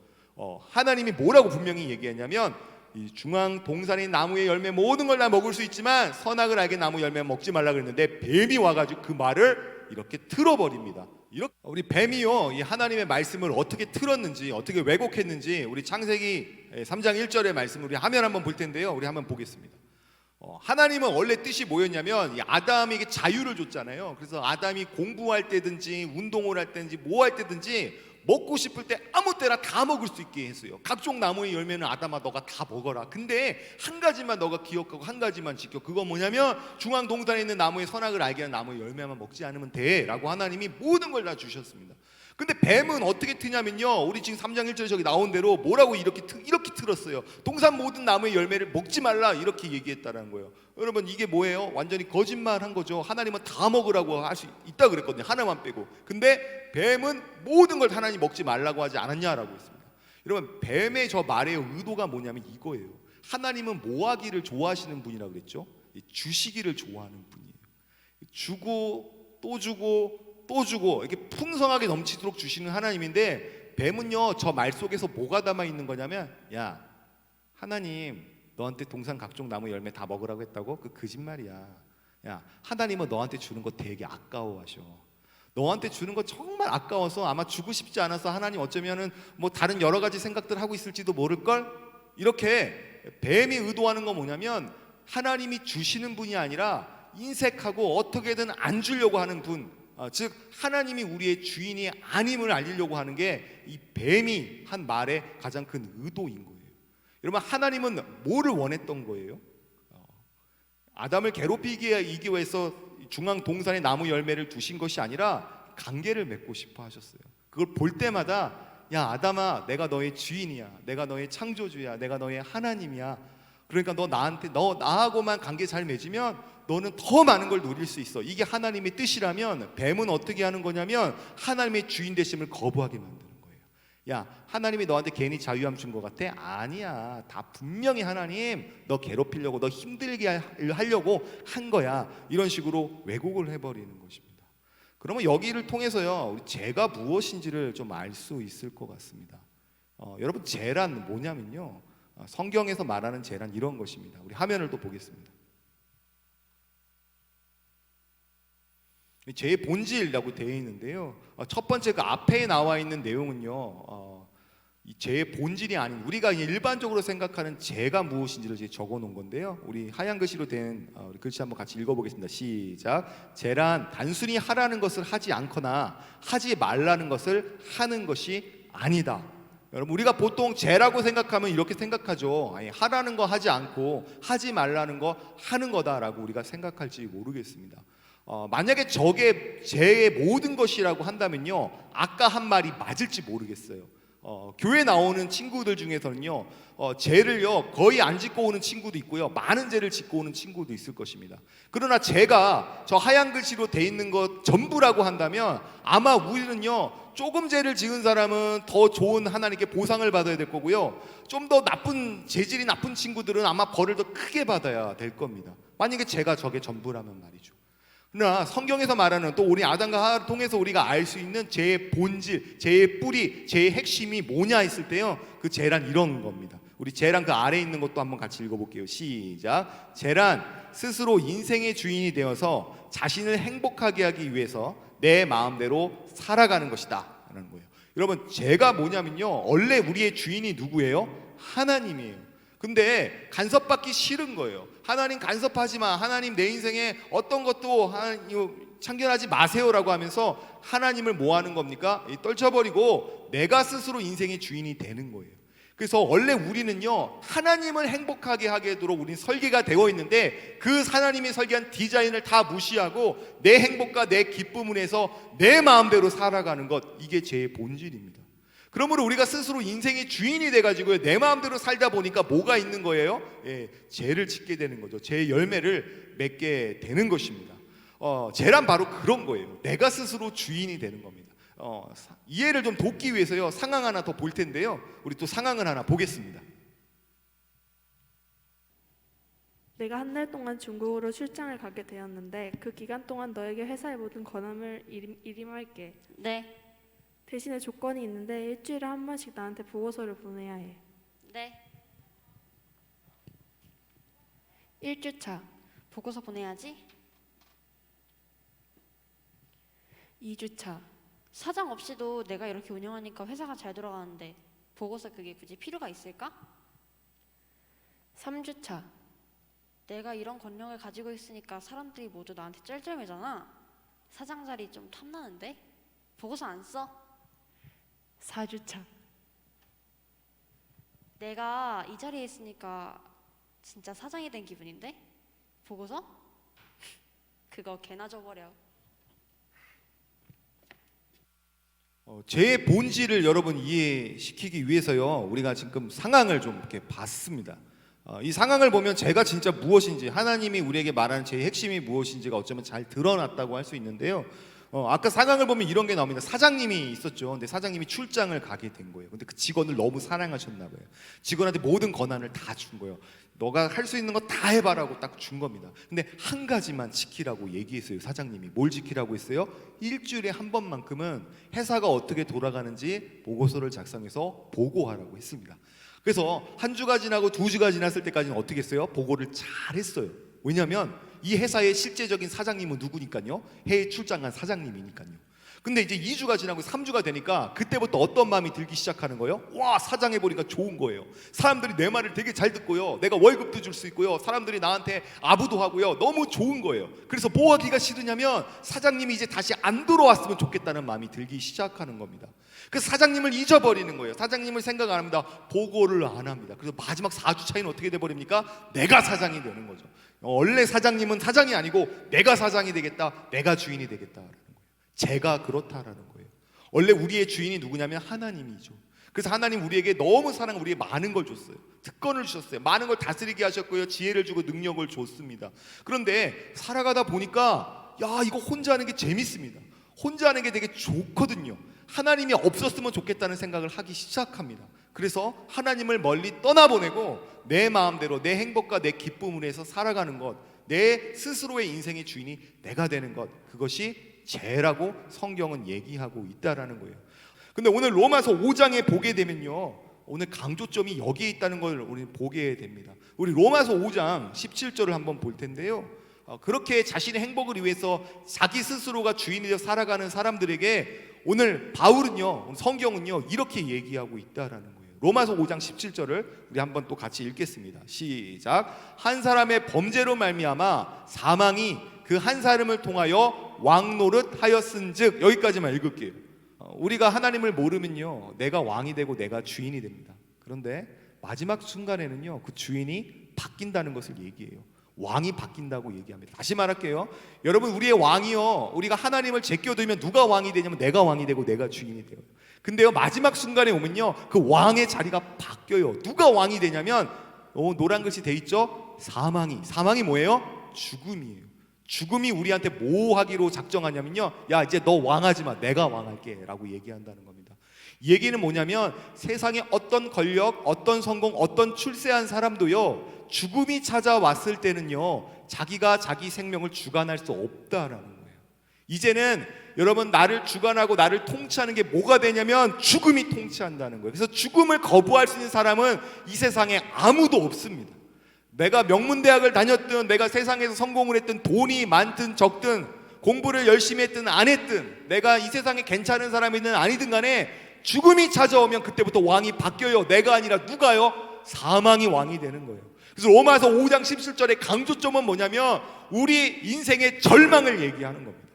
하나님이 뭐라고 분명히 얘기했냐면, 이 중앙 동산의 나무의 열매 모든 걸 다 먹을 수 있지만 선악을 알게 나무 열매 먹지 말라 그랬는데, 뱀이 와가지고 그 말을 이렇게 틀어버립니다. 이렇게 우리 뱀이요, 이 하나님의 말씀을 어떻게 틀었는지, 어떻게 왜곡했는지, 우리 창세기 3장 1절의 말씀을 우리 화면 한번 볼 텐데요, 우리 한번 보겠습니다. 하나님은 원래 뜻이 뭐였냐면, 이 아담에게 자유를 줬잖아요. 그래서 아담이 공부할 때든지 운동을 할 때든지 뭐 할 때든지 먹고 싶을 때 아무 때나 다 먹을 수 있게 했어요. 각종 나무의 열매는 아담아 너가 다 먹어라. 근데 한 가지만 너가 기억하고 한 가지만 지켜. 그거 뭐냐면, 중앙 동산에 있는 나무의 선악을 알게 하는 나무의 열매만 먹지 않으면 돼 라고 하나님이 모든 걸 다 주셨습니다. 근데 뱀은 어떻게 트냐면요, 우리 지금 3장 1절에 저기 나온 대로 뭐라고 이렇게 틀었어요. 동산 모든 나무의 열매를 먹지 말라 이렇게 얘기했다는 거예요. 여러분, 이게 뭐예요? 완전히 거짓말한 거죠. 하나님은 다 먹으라고 할 수 있다 그랬거든요, 하나만 빼고. 근데 뱀은 모든 걸 하나님 먹지 말라고 하지 않았냐라고 했습니다. 여러분, 뱀의 저 말의 의도가 뭐냐면 이거예요. 하나님은 뭐 하기를 좋아하시는 분이라고 그랬죠? 주시기를 좋아하는 분이에요. 주고 또 주고 또 주고 이렇게 풍성하게 넘치도록 주시는 하나님인데, 뱀은요 저 말 속에서 뭐가 담아 있는 거냐면, 야 하나님 너한테 동산 각종 나무 열매 다 먹으라고 했다고? 그 거짓말이야. 야 하나님은 너한테 주는 거 되게 아까워하셔. 너한테 주는 거 정말 아까워서 아마 주고 싶지 않아서 하나님 어쩌면은 뭐 다른 여러 가지 생각들 하고 있을지도 모를걸? 이렇게 뱀이 의도하는 건 뭐냐면, 하나님이 주시는 분이 아니라 인색하고 어떻게든 안 주려고 하는 분, 즉 하나님이 우리의 주인이 아님을 알리려고 하는 게 이 뱀이 한 말의 가장 큰 의도인 거예요. 여러분, 하나님은 뭐를 원했던 거예요? 아담을 괴롭히기 위해서 중앙 동산의 나무 열매를 두신 것이 아니라 관계를 맺고 싶어 하셨어요. 그걸 볼 때마다, 야 아담아, 내가 너의 주인이야, 내가 너의 창조주야, 내가 너의 하나님이야. 그러니까 너 나하고만 관계 잘 맺으면 너는 더 많은 걸 누릴 수 있어. 이게 하나님의 뜻이라면, 뱀은 어떻게 하는 거냐면 하나님의 주인 되심을 거부하게 만드는 거예요. 야 하나님이 너한테 괜히 자유함 준 것 같아? 아니야, 다 분명히 하나님 너 괴롭히려고, 너 힘들게 하려고 한 거야. 이런 식으로 왜곡을 해버리는 것입니다. 그러면 여기를 통해서요, 우리 죄가 무엇인지를 좀 알 수 있을 것 같습니다. 여러분, 죄란 뭐냐면요, 성경에서 말하는 죄란 이런 것입니다. 우리 화면을 또 보겠습니다. 죄의 본질이라고 되어 있는데요, 첫 번째 그 앞에 나와 있는 내용은요, 이 죄의 본질이 아닌 우리가 일반적으로 생각하는 죄가 무엇인지를 이제 적어 놓은 건데요, 우리 하얀 글씨로 된 우리 글씨 한번 같이 읽어보겠습니다. 시작. 죄란 단순히 하라는 것을 하지 않거나 하지 말라는 것을 하는 것이 아니다. 여러분, 우리가 보통 죄라고 생각하면 이렇게 생각하죠. 아니, 하라는 거 하지 않고 하지 말라는 거 하는 거다라고 우리가 생각할지 모르겠습니다. 만약에 저게 죄의 모든 것이라고 한다면요, 아까 한 말이 맞을지 모르겠어요. 교회 나오는 친구들 중에서는요, 죄를요 거의 안 짓고 오는 친구도 있고요, 많은 죄를 짓고 오는 친구도 있을 것입니다. 그러나 죄가 저 하얀 글씨로 돼 있는 것 전부라고 한다면, 아마 우리는요 조금 죄를 지은 사람은 더 좋은 하나님께 보상을 받아야 될 거고요, 좀 더 나쁜 재질이 나쁜 친구들은 아마 벌을 더 크게 받아야 될 겁니다. 만약에 죄가 저게 전부라면 말이죠. 그러나 성경에서 말하는, 또 우리 아담과 하와를 통해서 우리가 알 수 있는 죄의 본질, 죄의 뿌리, 죄의 핵심이 뭐냐 했을 때요, 그 죄란 이런 겁니다. 우리 죄란 그 아래에 있는 것도 한번 같이 읽어볼게요. 시작. 죄란 스스로 인생의 주인이 되어서 자신을 행복하게 하기 위해서 내 마음대로 살아가는 것이다 라는 거예요. 여러분, 죄가 뭐냐면요, 원래 우리의 주인이 누구예요? 하나님이에요. 근데 간섭받기 싫은 거예요. 하나님 간섭하지 마, 하나님 내 인생에 어떤 것도 참견하지 마세요라고 하면서 하나님을 뭐 하는 겁니까? 떨쳐버리고 내가 스스로 인생의 주인이 되는 거예요. 그래서 원래 우리는요, 하나님을 행복하게 하게 하도록 우리는 설계가 되어 있는데, 그 하나님이 설계한 디자인을 다 무시하고 내 행복과 내 기쁨을 해서 내 마음대로 살아가는 것, 이게 죄의 본질입니다. 그러므로 우리가 스스로 인생의 주인이 돼가지고 내 마음대로 살다 보니까 뭐가 있는 거예요? 죄를 짓게 되는 거죠. 죄의 열매를 맺게 되는 것입니다. 죄란 바로 그런 거예요. 내가 스스로 주인이 되는 겁니다. 이해를 좀 돕기 위해서요, 상황 하나 더 볼 텐데요, 우리 또 상황을 하나 보겠습니다. 내가 한 달 동안 중국으로 출장을 가게 되었는데, 그 기간 동안 너에게 회사의 모든 권한을 일임할게. 네. 대신에 조건이 있는데 일주일에 한 번씩 나한테 보고서를 보내야 해. 네. 1주차, 보고서 보내야지. 2주차, 사장 없이도 내가 이렇게 운영하니까 회사가 잘 돌아가는데 보고서 그게 굳이 필요가 있을까? 3주차, 내가 이런 권력을 가지고 있으니까 사람들이 모두 나한테 쩔쩔매잖아. 사장 자리 좀 탐나는데? 보고서 안 써? 4주차, 내가 이 자리에 있으니까 진짜 사장이 된 기분인데? 보고서? 그거 개나 줘버려. 죄의 본질을 여러분 이해시키기 위해서요, 우리가 지금 상황을 좀 이렇게 봤습니다. 이 상황을 보면 죄가 진짜 무엇인지, 하나님이 우리에게 말하는 죄의 핵심이 무엇인지가 어쩌면 잘 드러났다고 할 수 있는데요, 아까 상황을 보면 이런 게 나옵니다. 사장님이 있었죠. 근데 사장님이 출장을 가게 된 거예요. 근데 그 직원을 너무 사랑하셨나 봐요. 직원한테 모든 권한을 다 준 거예요. 너가 할 수 있는 거 다 해봐라고 딱 준 겁니다. 근데 한 가지만 지키라고 얘기했어요. 사장님이 뭘 지키라고 했어요? 일주일에 한 번만큼은 회사가 어떻게 돌아가는지 보고서를 작성해서 보고하라고 했습니다. 그래서 한 주가 지나고 두 주가 지났을 때까지는 어떻게 했어요? 보고를 잘 했어요. 왜냐하면 이 회사의 실제적인 사장님은 누구니까요? 해외 출장 간 사장님이니까요. 근데 이제 2주가 지나고 3주가 되니까 그때부터 어떤 마음이 들기 시작하는 거예요? 와, 사장해보니까 좋은 거예요. 사람들이 내 말을 되게 잘 듣고요, 내가 월급도 줄 수 있고요, 사람들이 나한테 아부도 하고요, 너무 좋은 거예요. 그래서 뭐 하기가 싫으냐면 사장님이 이제 다시 안 들어왔으면 좋겠다는 마음이 들기 시작하는 겁니다. 그래서 사장님을 잊어버리는 거예요. 사장님을 생각 안 합니다. 보고를 안 합니다. 그래서 마지막 4주 차이는 어떻게 돼버립니까? 내가 사장이 되는 거죠. 원래 사장님은 사장이 아니고 내가 사장이 되겠다, 내가 주인이 되겠다라는 거예요. 제가 그렇다라는 거예요. 원래 우리의 주인이 누구냐면 하나님이죠. 그래서 하나님 우리에게 너무 사랑, 우리에게 많은 걸 줬어요. 특권을 주셨어요. 많은 걸 다스리게 하셨고요, 지혜를 주고 능력을 줬습니다. 그런데 살아가다 보니까 야, 이거 혼자 하는 게 재밌습니다. 혼자 하는 게 되게 좋거든요. 하나님이 없었으면 좋겠다는 생각을 하기 시작합니다. 그래서 하나님을 멀리 떠나보내고 내 마음대로 내 행복과 내 기쁨을 해서 살아가는 것, 내 스스로의 인생의 주인이 내가 되는 것, 그것이 죄라고 성경은 얘기하고 있다라는 거예요. 근데 오늘 로마서 5장에 보게 되면요, 오늘 강조점이 여기에 있다는 걸 우리 보게 됩니다. 우리 로마서 5장 17절을 한번 볼 텐데요, 그렇게 자신의 행복을 위해서 자기 스스로가 주인이 되어 살아가는 사람들에게 오늘 바울은요, 성경은요, 이렇게 얘기하고 있다라는 거예요. 로마서 5장 17절을 우리 한번 또 같이 읽겠습니다. 시작. 한 사람의 범죄로 말미암아 사망이 그 한 사람을 통하여 왕노릇 하였은즉, 여기까지만 읽을게요. 우리가 하나님을 모르면요, 내가 왕이 되고 내가 주인이 됩니다. 그런데 마지막 순간에는요, 그 주인이 바뀐다는 것을 얘기해요. 왕이 바뀐다고 얘기합니다. 다시 말할게요. 여러분, 우리의 왕이요, 우리가 하나님을 제껴두면 누가 왕이 되냐면 내가 왕이 되고 내가 주인이 돼요. 근데요, 마지막 순간에 오면요, 그 왕의 자리가 바뀌어요. 누가 왕이 되냐면 노란 글씨 돼 있죠? 사망이 뭐예요? 죽음이에요. 죽음이 우리한테 뭐 하기로 작정하냐면요, 야, 이제 너 왕하지 마, 내가 왕할게 라고 얘기한다는 겁니다. 이 얘기는 뭐냐면 세상에 어떤 권력, 어떤 성공, 어떤 출세한 사람도요, 죽음이 찾아왔을 때는요, 자기가 자기 생명을 주관할 수 없다라는 거예요. 이제는 여러분, 나를 주관하고 나를 통치하는 게 뭐가 되냐면 죽음이 통치한다는 거예요. 그래서 죽음을 거부할 수 있는 사람은 이 세상에 아무도 없습니다. 내가 명문대학을 다녔든, 내가 세상에서 성공을 했든, 돈이 많든 적든, 공부를 열심히 했든 안 했든, 내가 이 세상에 괜찮은 사람이든 아니든 간에 죽음이 찾아오면 그때부터 왕이 바뀌어요. 내가 아니라 누가요? 사망이 왕이 되는 거예요. 그래서 로마서 5장 17절의 강조점은 뭐냐면 우리 인생의 절망을 얘기하는 겁니다.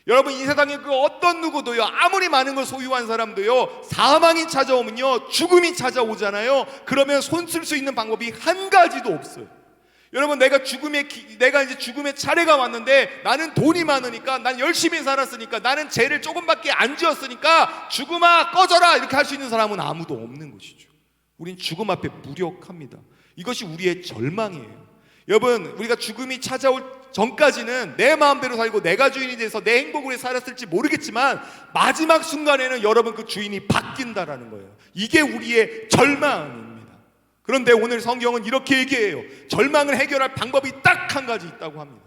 여러분, 이 세상에 그 어떤 누구도요, 아무리 많은 걸 소유한 사람도요, 사망이 찾아오면요, 죽음이 찾아오잖아요. 그러면 손 쓸 수 있는 방법이 한 가지도 없어요. 여러분, 내가 이제 죽음의 차례가 왔는데, 나는 돈이 많으니까, 난 열심히 살았으니까, 나는 죄를 조금밖에 안 지었으니까 죽음아 꺼져라 이렇게 할 수 있는 사람은 아무도 없는 것이죠. 우린 죽음 앞에 무력합니다. 이것이 우리의 절망이에요. 여러분, 우리가 죽음이 찾아올 전까지는 내 마음대로 살고 내가 주인이 돼서 내 행복을 위해 살았을지 모르겠지만 마지막 순간에는 여러분, 그 주인이 바뀐다라는 거예요. 이게 우리의 절망입니다. 그런데 오늘 성경은 이렇게 얘기해요. 절망을 해결할 방법이 딱 한 가지 있다고 합니다.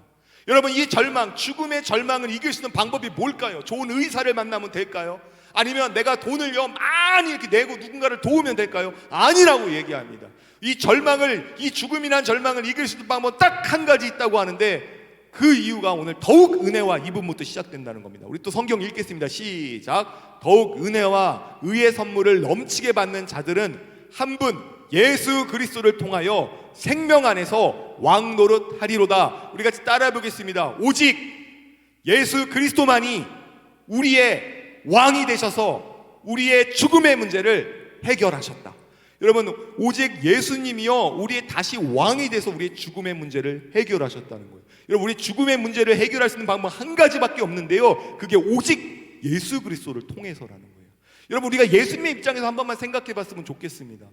여러분, 이 절망, 죽음의 절망을 이길 수 있는 방법이 뭘까요? 좋은 의사를 만나면 될까요? 아니면 내가 돈을요 많이 이렇게 내고 누군가를 도우면 될까요? 아니라고 얘기합니다. 이 절망을, 이 죽음이란 절망을 이길 수 있는 방법은 딱 한 가지 있다고 하는데, 그 이유가 오늘 더욱 은혜와 이 부분부터 시작된다는 겁니다. 우리 또 성경 읽겠습니다. 시작. 더욱 은혜와 의의 선물을 넘치게 받는 자들은 한 분 예수 그리스도를 통하여 생명 안에서 왕노릇 하리로다. 우리 같이 따라 보겠습니다. 오직 예수 그리스도만이 우리의 왕이 되셔서 우리의 죽음의 문제를 해결하셨다. 여러분, 오직 예수님이요, 우리의 다시 왕이 돼서 우리의 죽음의 문제를 해결하셨다는 거예요. 여러분, 우리 죽음의 문제를 해결할 수 있는 방법 한 가지밖에 없는데요, 그게 오직 예수 그리스도를 통해서라는 거예요. 여러분, 우리가 예수님의 입장에서 한 번만 생각해 봤으면 좋겠습니다.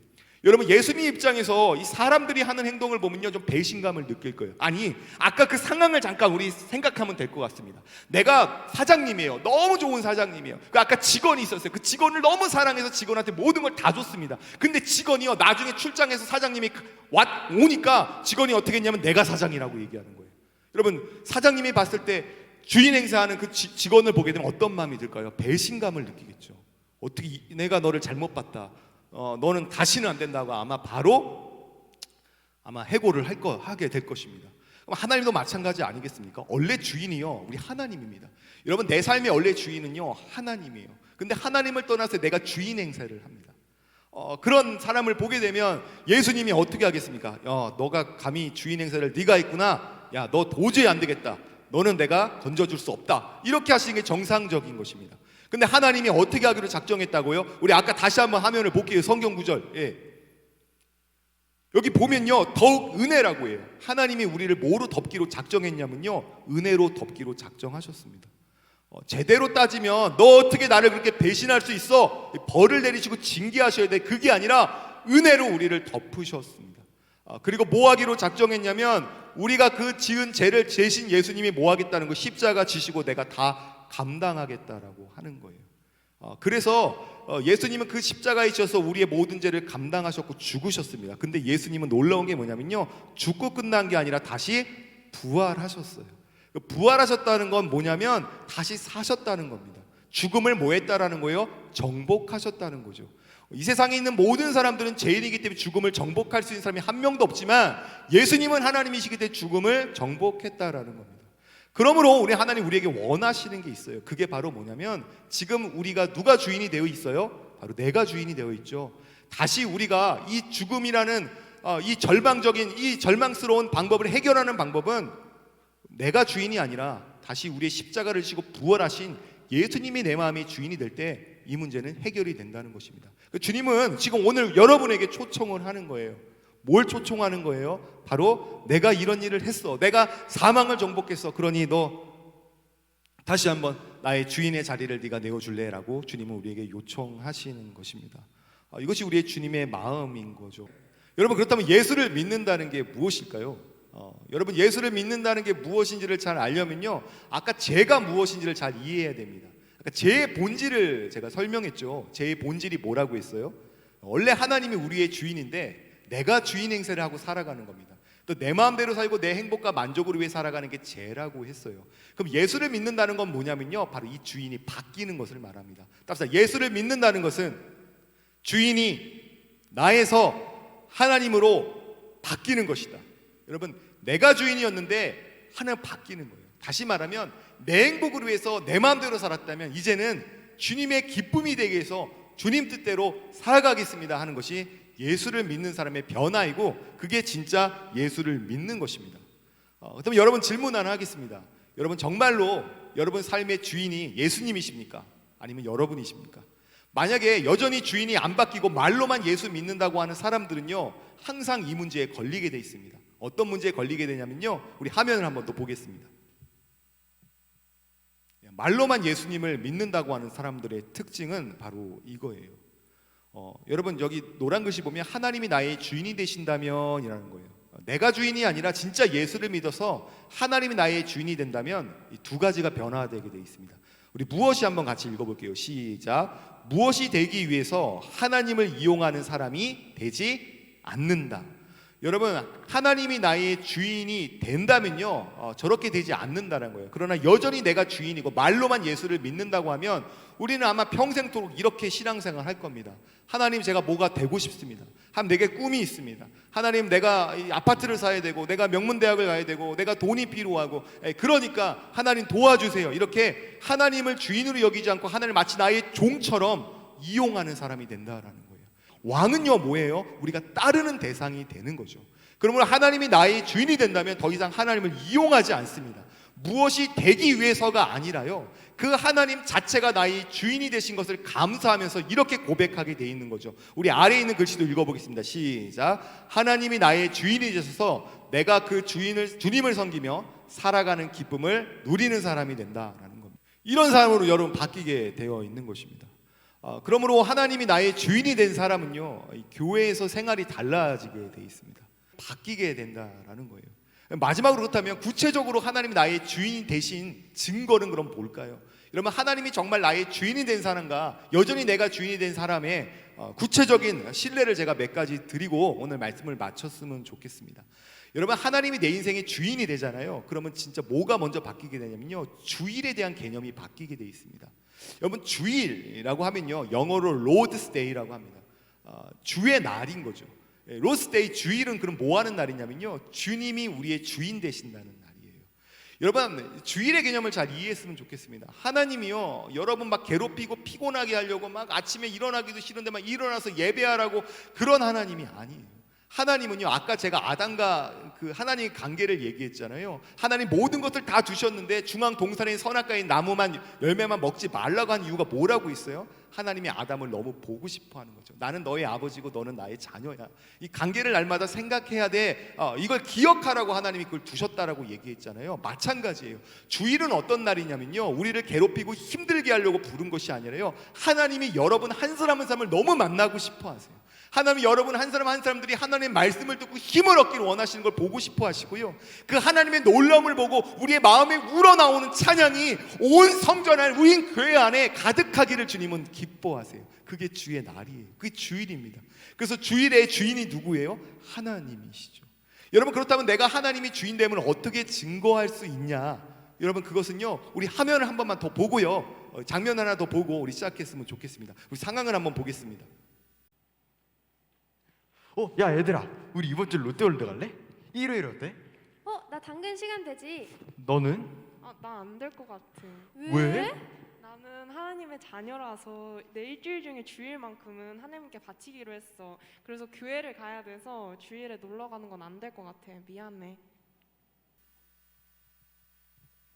여러분 예수님 입장에서 이 사람들이 하는 행동을 보면요 좀 배신감을 느낄 거예요. 아니 아까 그 상황을 잠깐 우리 생각하면 될 것 같습니다. 내가 사장님이에요. 너무 좋은 사장님이에요. 그 아까 직원이 있었어요. 그 직원을 너무 사랑해서 직원한테 모든 걸 다 줬습니다. 근데 직원이요 나중에 출장해서 사장님이 오니까 직원이 어떻게 했냐면 내가 사장이라고 얘기하는 거예요. 여러분 사장님이 봤을 때 주인 행세하는 그 직원을 보게 되면 어떤 마음이 들까요? 배신감을 느끼겠죠. 어떻게 내가 너를 잘못 봤다. 너는 다시는 안 된다고 아마 해고를 하게 될 것입니다. 그럼 하나님도 마찬가지 아니겠습니까? 원래 주인이요 우리 하나님입니다. 여러분 내 삶의 원래 주인은요 하나님이에요. 근데 하나님을 떠나서 내가 주인 행세를 합니다. 그런 사람을 보게 되면 예수님이 어떻게 하겠습니까? 너가 감히 주인 행세를 네가 했구나. 야, 너 도저히 안 되겠다. 너는 내가 건져줄 수 없다. 이렇게 하시는 게 정상적인 것입니다. 근데 하나님이 어떻게 하기로 작정했다고요? 우리 아까 다시 한번 화면을 볼게요. 성경 구절. 예. 여기 보면요 더욱 은혜라고 해요. 하나님이 우리를 뭐로 덮기로 작정했냐면요 은혜로 덮기로 작정하셨습니다. 제대로 따지면 너 어떻게 나를 그렇게 배신할 수 있어? 벌을 내리시고 징계하셔야 돼. 그게 아니라 은혜로 우리를 덮으셨습니다. 그리고 뭐 하기로 작정했냐면 우리가 그 지은 죄를 대신 예수님이 뭐 하겠다는 거 십자가 지시고 내가 다 감당하겠다라고 하는 거예요. 그래서 예수님은 그 십자가에 지셔서 우리의 모든 죄를 감당하셨고 죽으셨습니다. 근데 예수님은 놀라운 게 뭐냐면요 죽고 끝난 게 아니라 다시 부활하셨어요. 부활하셨다는 건 뭐냐면 다시 사셨다는 겁니다. 죽음을 뭐 했다라는 거예요? 정복하셨다는 거죠. 이 세상에 있는 모든 사람들은 죄인이기 때문에 죽음을 정복할 수 있는 사람이 한 명도 없지만 예수님은 하나님이시기 때문에 죽음을 정복했다라는 겁니다. 그러므로 우리 하나님 우리에게 원하시는 게 있어요. 그게 바로 뭐냐면 지금 우리가 누가 주인이 되어 있어요? 바로 내가 주인이 되어 있죠. 다시 우리가 이 죽음이라는 이 절망스러운 방법을 해결하는 방법은 내가 주인이 아니라 다시 우리의 십자가를 지고 부활하신 예수님이 내 마음의 주인이 될 때 이 문제는 해결이 된다는 것입니다. 주님은 지금 오늘 여러분에게 초청을 하는 거예요. 뭘 초청하는 거예요? 바로 내가 이런 일을 했어. 내가 사망을 정복했어. 그러니 너 다시 한번 나의 주인의 자리를 네가 내어줄래? 라고 주님은 우리에게 요청하시는 것입니다. 이것이 우리의 주님의 마음인 거죠. 여러분 그렇다면 예수를 믿는다는 게 무엇일까요? 여러분 예수를 믿는다는 게 무엇인지를 잘 알려면요 아까 죄가 무엇인지를 잘 이해해야 됩니다. 아까 죄의 본질을 제가 설명했죠. 죄의 본질이 뭐라고 했어요? 원래 하나님이 우리의 주인인데 내가 주인 행세를 하고 살아가는 겁니다. 또 내 마음대로 살고 내 행복과 만족을 위해 살아가는 게 죄라고 했어요. 그럼 예수를 믿는다는 건 뭐냐면요 바로 이 주인이 바뀌는 것을 말합니다. 따라서 예수를 믿는다는 것은 주인이 나에서 하나님으로 바뀌는 것이다. 여러분 내가 주인이었는데 하나님 바뀌는 거예요. 다시 말하면 내 행복을 위해서 내 마음대로 살았다면 이제는 주님의 기쁨이 되게 해서 주님 뜻대로 살아가겠습니다 하는 것이 예수를 믿는 사람의 변화이고 그게 진짜 예수를 믿는 것입니다. 그렇다면 여러분 질문 하나 하겠습니다. 여러분 정말로 여러분 삶의 주인이 예수님이십니까? 아니면 여러분이십니까? 만약에 여전히 주인이 안 바뀌고 말로만 예수 믿는다고 하는 사람들은요 항상 이 문제에 걸리게 돼 있습니다. 어떤 문제에 걸리게 되냐면요 우리 화면을 한번 더 보겠습니다. 말로만 예수님을 믿는다고 하는 사람들의 특징은 바로 이거예요. 여러분 여기 노란 글씨 보면 하나님이 나의 주인이 되신다면 이라는 거예요. 내가 주인이 아니라 진짜 예수를 믿어서 하나님이 나의 주인이 된다면 이 두 가지가 변화되게 되어 있습니다. 우리 무엇이 한번 같이 읽어볼게요. 시작. 무엇이 되기 위해서 하나님을 이용하는 사람이 되지 않는다. 여러분 하나님이 나의 주인이 된다면요 저렇게 되지 않는다는 거예요. 그러나 여전히 내가 주인이고 말로만 예수를 믿는다고 하면 우리는 아마 평생토록 이렇게 신앙생활 할 겁니다. 하나님 제가 뭐가 되고 싶습니다. 하나님 내게 꿈이 있습니다. 하나님 내가 이 아파트를 사야 되고 내가 명문대학을 가야 되고 내가 돈이 필요하고 그러니까 하나님 도와주세요. 이렇게 하나님을 주인으로 여기지 않고 하나님을 마치 나의 종처럼 이용하는 사람이 된다라는 거예요. 왕은요 뭐예요? 우리가 따르는 대상이 되는 거죠. 그러므로 하나님이 나의 주인이 된다면 더 이상 하나님을 이용하지 않습니다. 무엇이 되기 위해서가 아니라요 그 하나님 자체가 나의 주인이 되신 것을 감사하면서 이렇게 고백하게 돼 있는 거죠. 우리 아래에 있는 글씨도 읽어보겠습니다. 시작. 하나님이 나의 주인이 되셔서 내가 그 주님을 섬기며 살아가는 기쁨을 누리는 사람이 된다라는 겁니다. 이런 사람으로 여러분 바뀌게 되어 있는 것입니다. 그러므로 하나님이 나의 주인이 된 사람은요, 이 교회에서 생활이 달라지게 돼 있습니다. 바뀌게 된다라는 거예요. 마지막으로 그렇다면 구체적으로 하나님이 나의 주인이 되신 증거는 그럼 뭘까요? 여러분, 하나님이 정말 나의 주인이 된 사람과 여전히 내가 주인이 된 사람의 구체적인 신뢰를 제가 몇 가지 드리고 오늘 말씀을 마쳤으면 좋겠습니다. 여러분, 하나님이 내 인생의 주인이 되잖아요. 그러면 진짜 뭐가 먼저 바뀌게 되냐면요, 주일에 대한 개념이 바뀌게 돼 있습니다. 여러분, 주일이라고 하면요, 영어로 로드스 데이라고 합니다. 주의 날인 거죠. 로드스 데이, 주일은 그럼 뭐 하는 날이냐면요, 주님이 우리의 주인 되신다는 날이에요. 여러분, 주일의 개념을 잘 이해했으면 좋겠습니다. 하나님이요, 여러분 막 괴롭히고 피곤하게 하려고 막 아침에 일어나기도 싫은데 막 일어나서 예배하라고, 그런 하나님이 아니에요. 하나님은요, 아까 제가 아담과 그 하나님의 관계를 얘기했잖아요. 하나님 모든 것을 다 주셨는데 중앙 동산의 선악과의 나무만, 열매만 먹지 말라고 한 이유가 뭐라고 있어요? 하나님이 아담을 너무 보고 싶어 하는 거죠. 나는 너의 아버지고 너는 나의 자녀야. 이 관계를 날마다 생각해야 돼. 이걸 기억하라고 하나님이 그걸 두셨다라고 얘기했잖아요. 마찬가지예요. 주일은 어떤 날이냐면요, 우리를 괴롭히고 힘들게 하려고 부른 것이 아니라요, 하나님이 여러분 한 사람 한 사람을 너무 만나고 싶어 하세요. 하나님이 여러분 한 사람 한 사람들이 하나님의 말씀을 듣고 힘을 얻기를 원하시는 걸 보고 싶어 하시고요, 그 하나님의 놀라움을 보고 우리의 마음에 우러나오는 찬양이 온 성전 안, 우리 교회 안에 가득하기를 주님은 기뻐하세요. 그게 주의 날이에요. 그게 주일입니다. 그래서 주일의 주인이 누구예요? 하나님이시죠. 여러분, 그렇다면 내가 하나님이 주인됨을 어떻게 증거할 수 있냐? 여러분, 그것은요, 우리 화면을 한 번만 더 보고요, 장면 하나 더 보고 우리 시작했으면 좋겠습니다. 우리 상황을 한번 보겠습니다. 야 얘들아, 우리 이번 주 롯데월드 갈래? 일요일 어때? 나 당근 시간 되지? 너는? 나 안 될 것 같아. 왜? 나는 하나님의 자녀라서 내 일주일 중에 주일만큼은 하나님께 바치기로 했어. 그래서 교회를 가야 돼서 주일에 놀러 가는 건 안 될 것 같아. 미안해.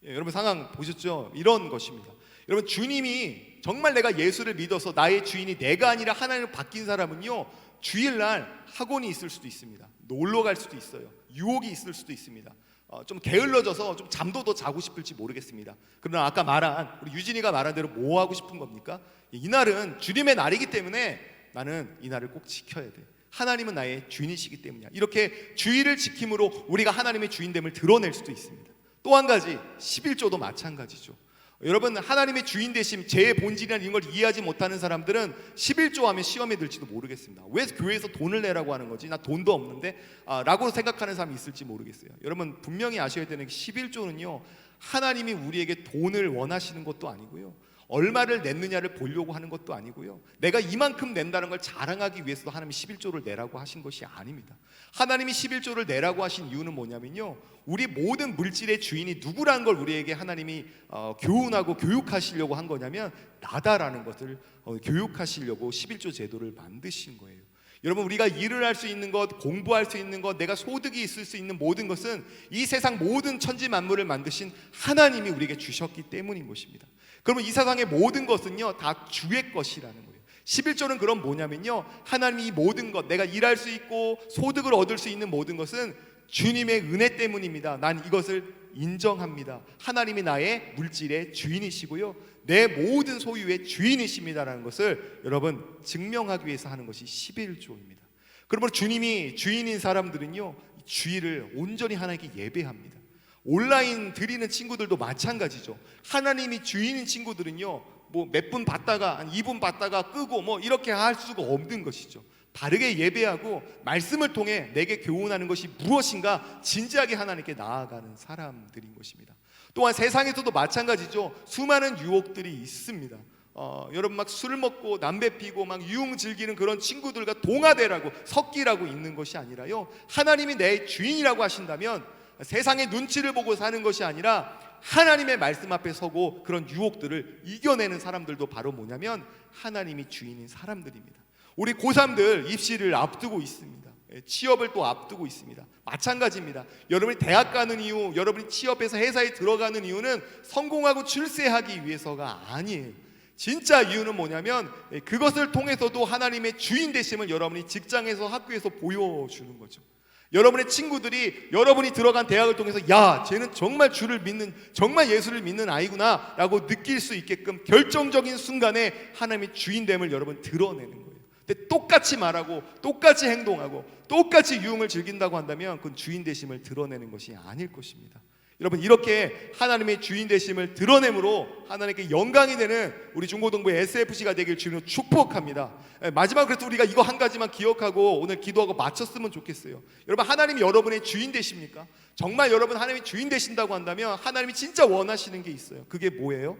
여러분, 상황 보셨죠? 이런 것입니다. 여러분, 주님이 정말 내가 예수를 믿어서 나의 주인이 내가 아니라 하나님을 바뀐 사람은요, 주일날 학원이 있을 수도 있습니다. 놀러 갈 수도 있어요. 유혹이 있을 수도 있습니다. 좀 게을러져서 좀 잠도 더 자고 싶을지 모르겠습니다. 그러나 아까 말한, 우리 유진이가 말한 대로 뭐 하고 싶은 겁니까? 이날은 주님의 날이기 때문에 나는 이 날을 꼭 지켜야 돼. 하나님은 나의 주인이시기 때문이야. 이렇게 주일을 지킴으로 우리가 하나님의 주인됨을 드러낼 수도 있습니다. 또 한 가지, 11조도 마찬가지죠. 여러분, 하나님의 주인 되심, 제 본질이라는 이런 걸 이해하지 못하는 사람들은 11조 하면 시험에 들지도 모르겠습니다. 왜 교회에서 돈을 내라고 하는 거지? 나 돈도 없는데? 라고 생각하는 사람이 있을지 모르겠어요. 여러분, 분명히 아셔야 되는 게 11조는요, 하나님이 우리에게 돈을 원하시는 것도 아니고요, 얼마를 냈느냐를 보려고 하는 것도 아니고요, 내가 이만큼 낸다는 걸 자랑하기 위해서도 하나님이 11조를 내라고 하신 것이 아닙니다. 하나님이 11조를 내라고 하신 이유는 뭐냐면요, 우리 모든 물질의 주인이 누구라는 걸 우리에게 하나님이 교훈하고 교육하시려고 한 거냐면, 나다라는 것을 교육하시려고 11조 제도를 만드신 거예요. 여러분, 우리가 일을 할 수 있는 것, 공부할 수 있는 것, 내가 소득이 있을 수 있는 모든 것은 이 세상 모든 천지 만물을 만드신 하나님이 우리에게 주셨기 때문인 것입니다. 그러면 이 세상의 모든 것은요, 다 주의 것이라는 거예요. 11조는 그럼 뭐냐면요, 하나님이 이 모든 것, 내가 일할 수 있고 소득을 얻을 수 있는 모든 것은 주님의 은혜 때문입니다. 난 이것을 인정합니다. 하나님이 나의 물질의 주인이시고요, 내 모든 소유의 주인이십니다라는 것을 여러분 증명하기 위해서 하는 것이 11조입니다. 그러므로 주님이 주인인 사람들은요, 주일을 온전히 하나님께 예배합니다. 온라인 드리는 친구들도 마찬가지죠. 하나님이 주인인 친구들은요, 뭐 몇 분 봤다가 한 2분 봤다가 끄고 뭐 이렇게 할 수가 없는 것이죠. 바르게 예배하고 말씀을 통해 내게 교훈하는 것이 무엇인가 진지하게 하나님께 나아가는 사람들인 것입니다. 또한 세상에서도 마찬가지죠. 수많은 유혹들이 있습니다. 여러분, 막 술 먹고 담배 피고 막 유흥 즐기는 그런 친구들과 동화되라고 섞이라고 있는 것이 아니라요, 하나님이 내 주인이라고 하신다면 세상의 눈치를 보고 사는 것이 아니라 하나님의 말씀 앞에 서고 그런 유혹들을 이겨내는 사람들도 바로 뭐냐면 하나님이 주인인 사람들입니다. 우리 고3들 입시를 앞두고 있습니다. 취업을 또 앞두고 있습니다. 마찬가지입니다. 여러분이 대학 가는 이유, 여러분이 취업해서 회사에 들어가는 이유는 성공하고 출세하기 위해서가 아니에요. 진짜 이유는 뭐냐면 그것을 통해서도 하나님의 주인 되심을 여러분이 직장에서 학교에서 보여주는 거죠. 여러분의 친구들이 여러분이 들어간 대학을 통해서 야, 쟤는 정말 주를 믿는, 정말 예수를 믿는 아이구나 라고 느낄 수 있게끔 결정적인 순간에 하나님의 주인됨을 여러분 드러내는 거예요. 근데 똑같이 말하고 똑같이 행동하고 똑같이 유흥을 즐긴다고 한다면 그건 주인 되심을 드러내는 것이 아닐 것입니다. 여러분, 이렇게 하나님의 주인 되심을 드러냄으로 하나님께 영광이 되는 우리 중고등부 SFC가 되길 주님으로 축복합니다. 마지막으로 우리가 이거 한 가지만 기억하고 오늘 기도하고 마쳤으면 좋겠어요. 여러분, 하나님이 여러분의 주인 되십니까? 정말 여러분 하나님이 주인 되신다고 한다면 하나님이 진짜 원하시는 게 있어요. 그게 뭐예요?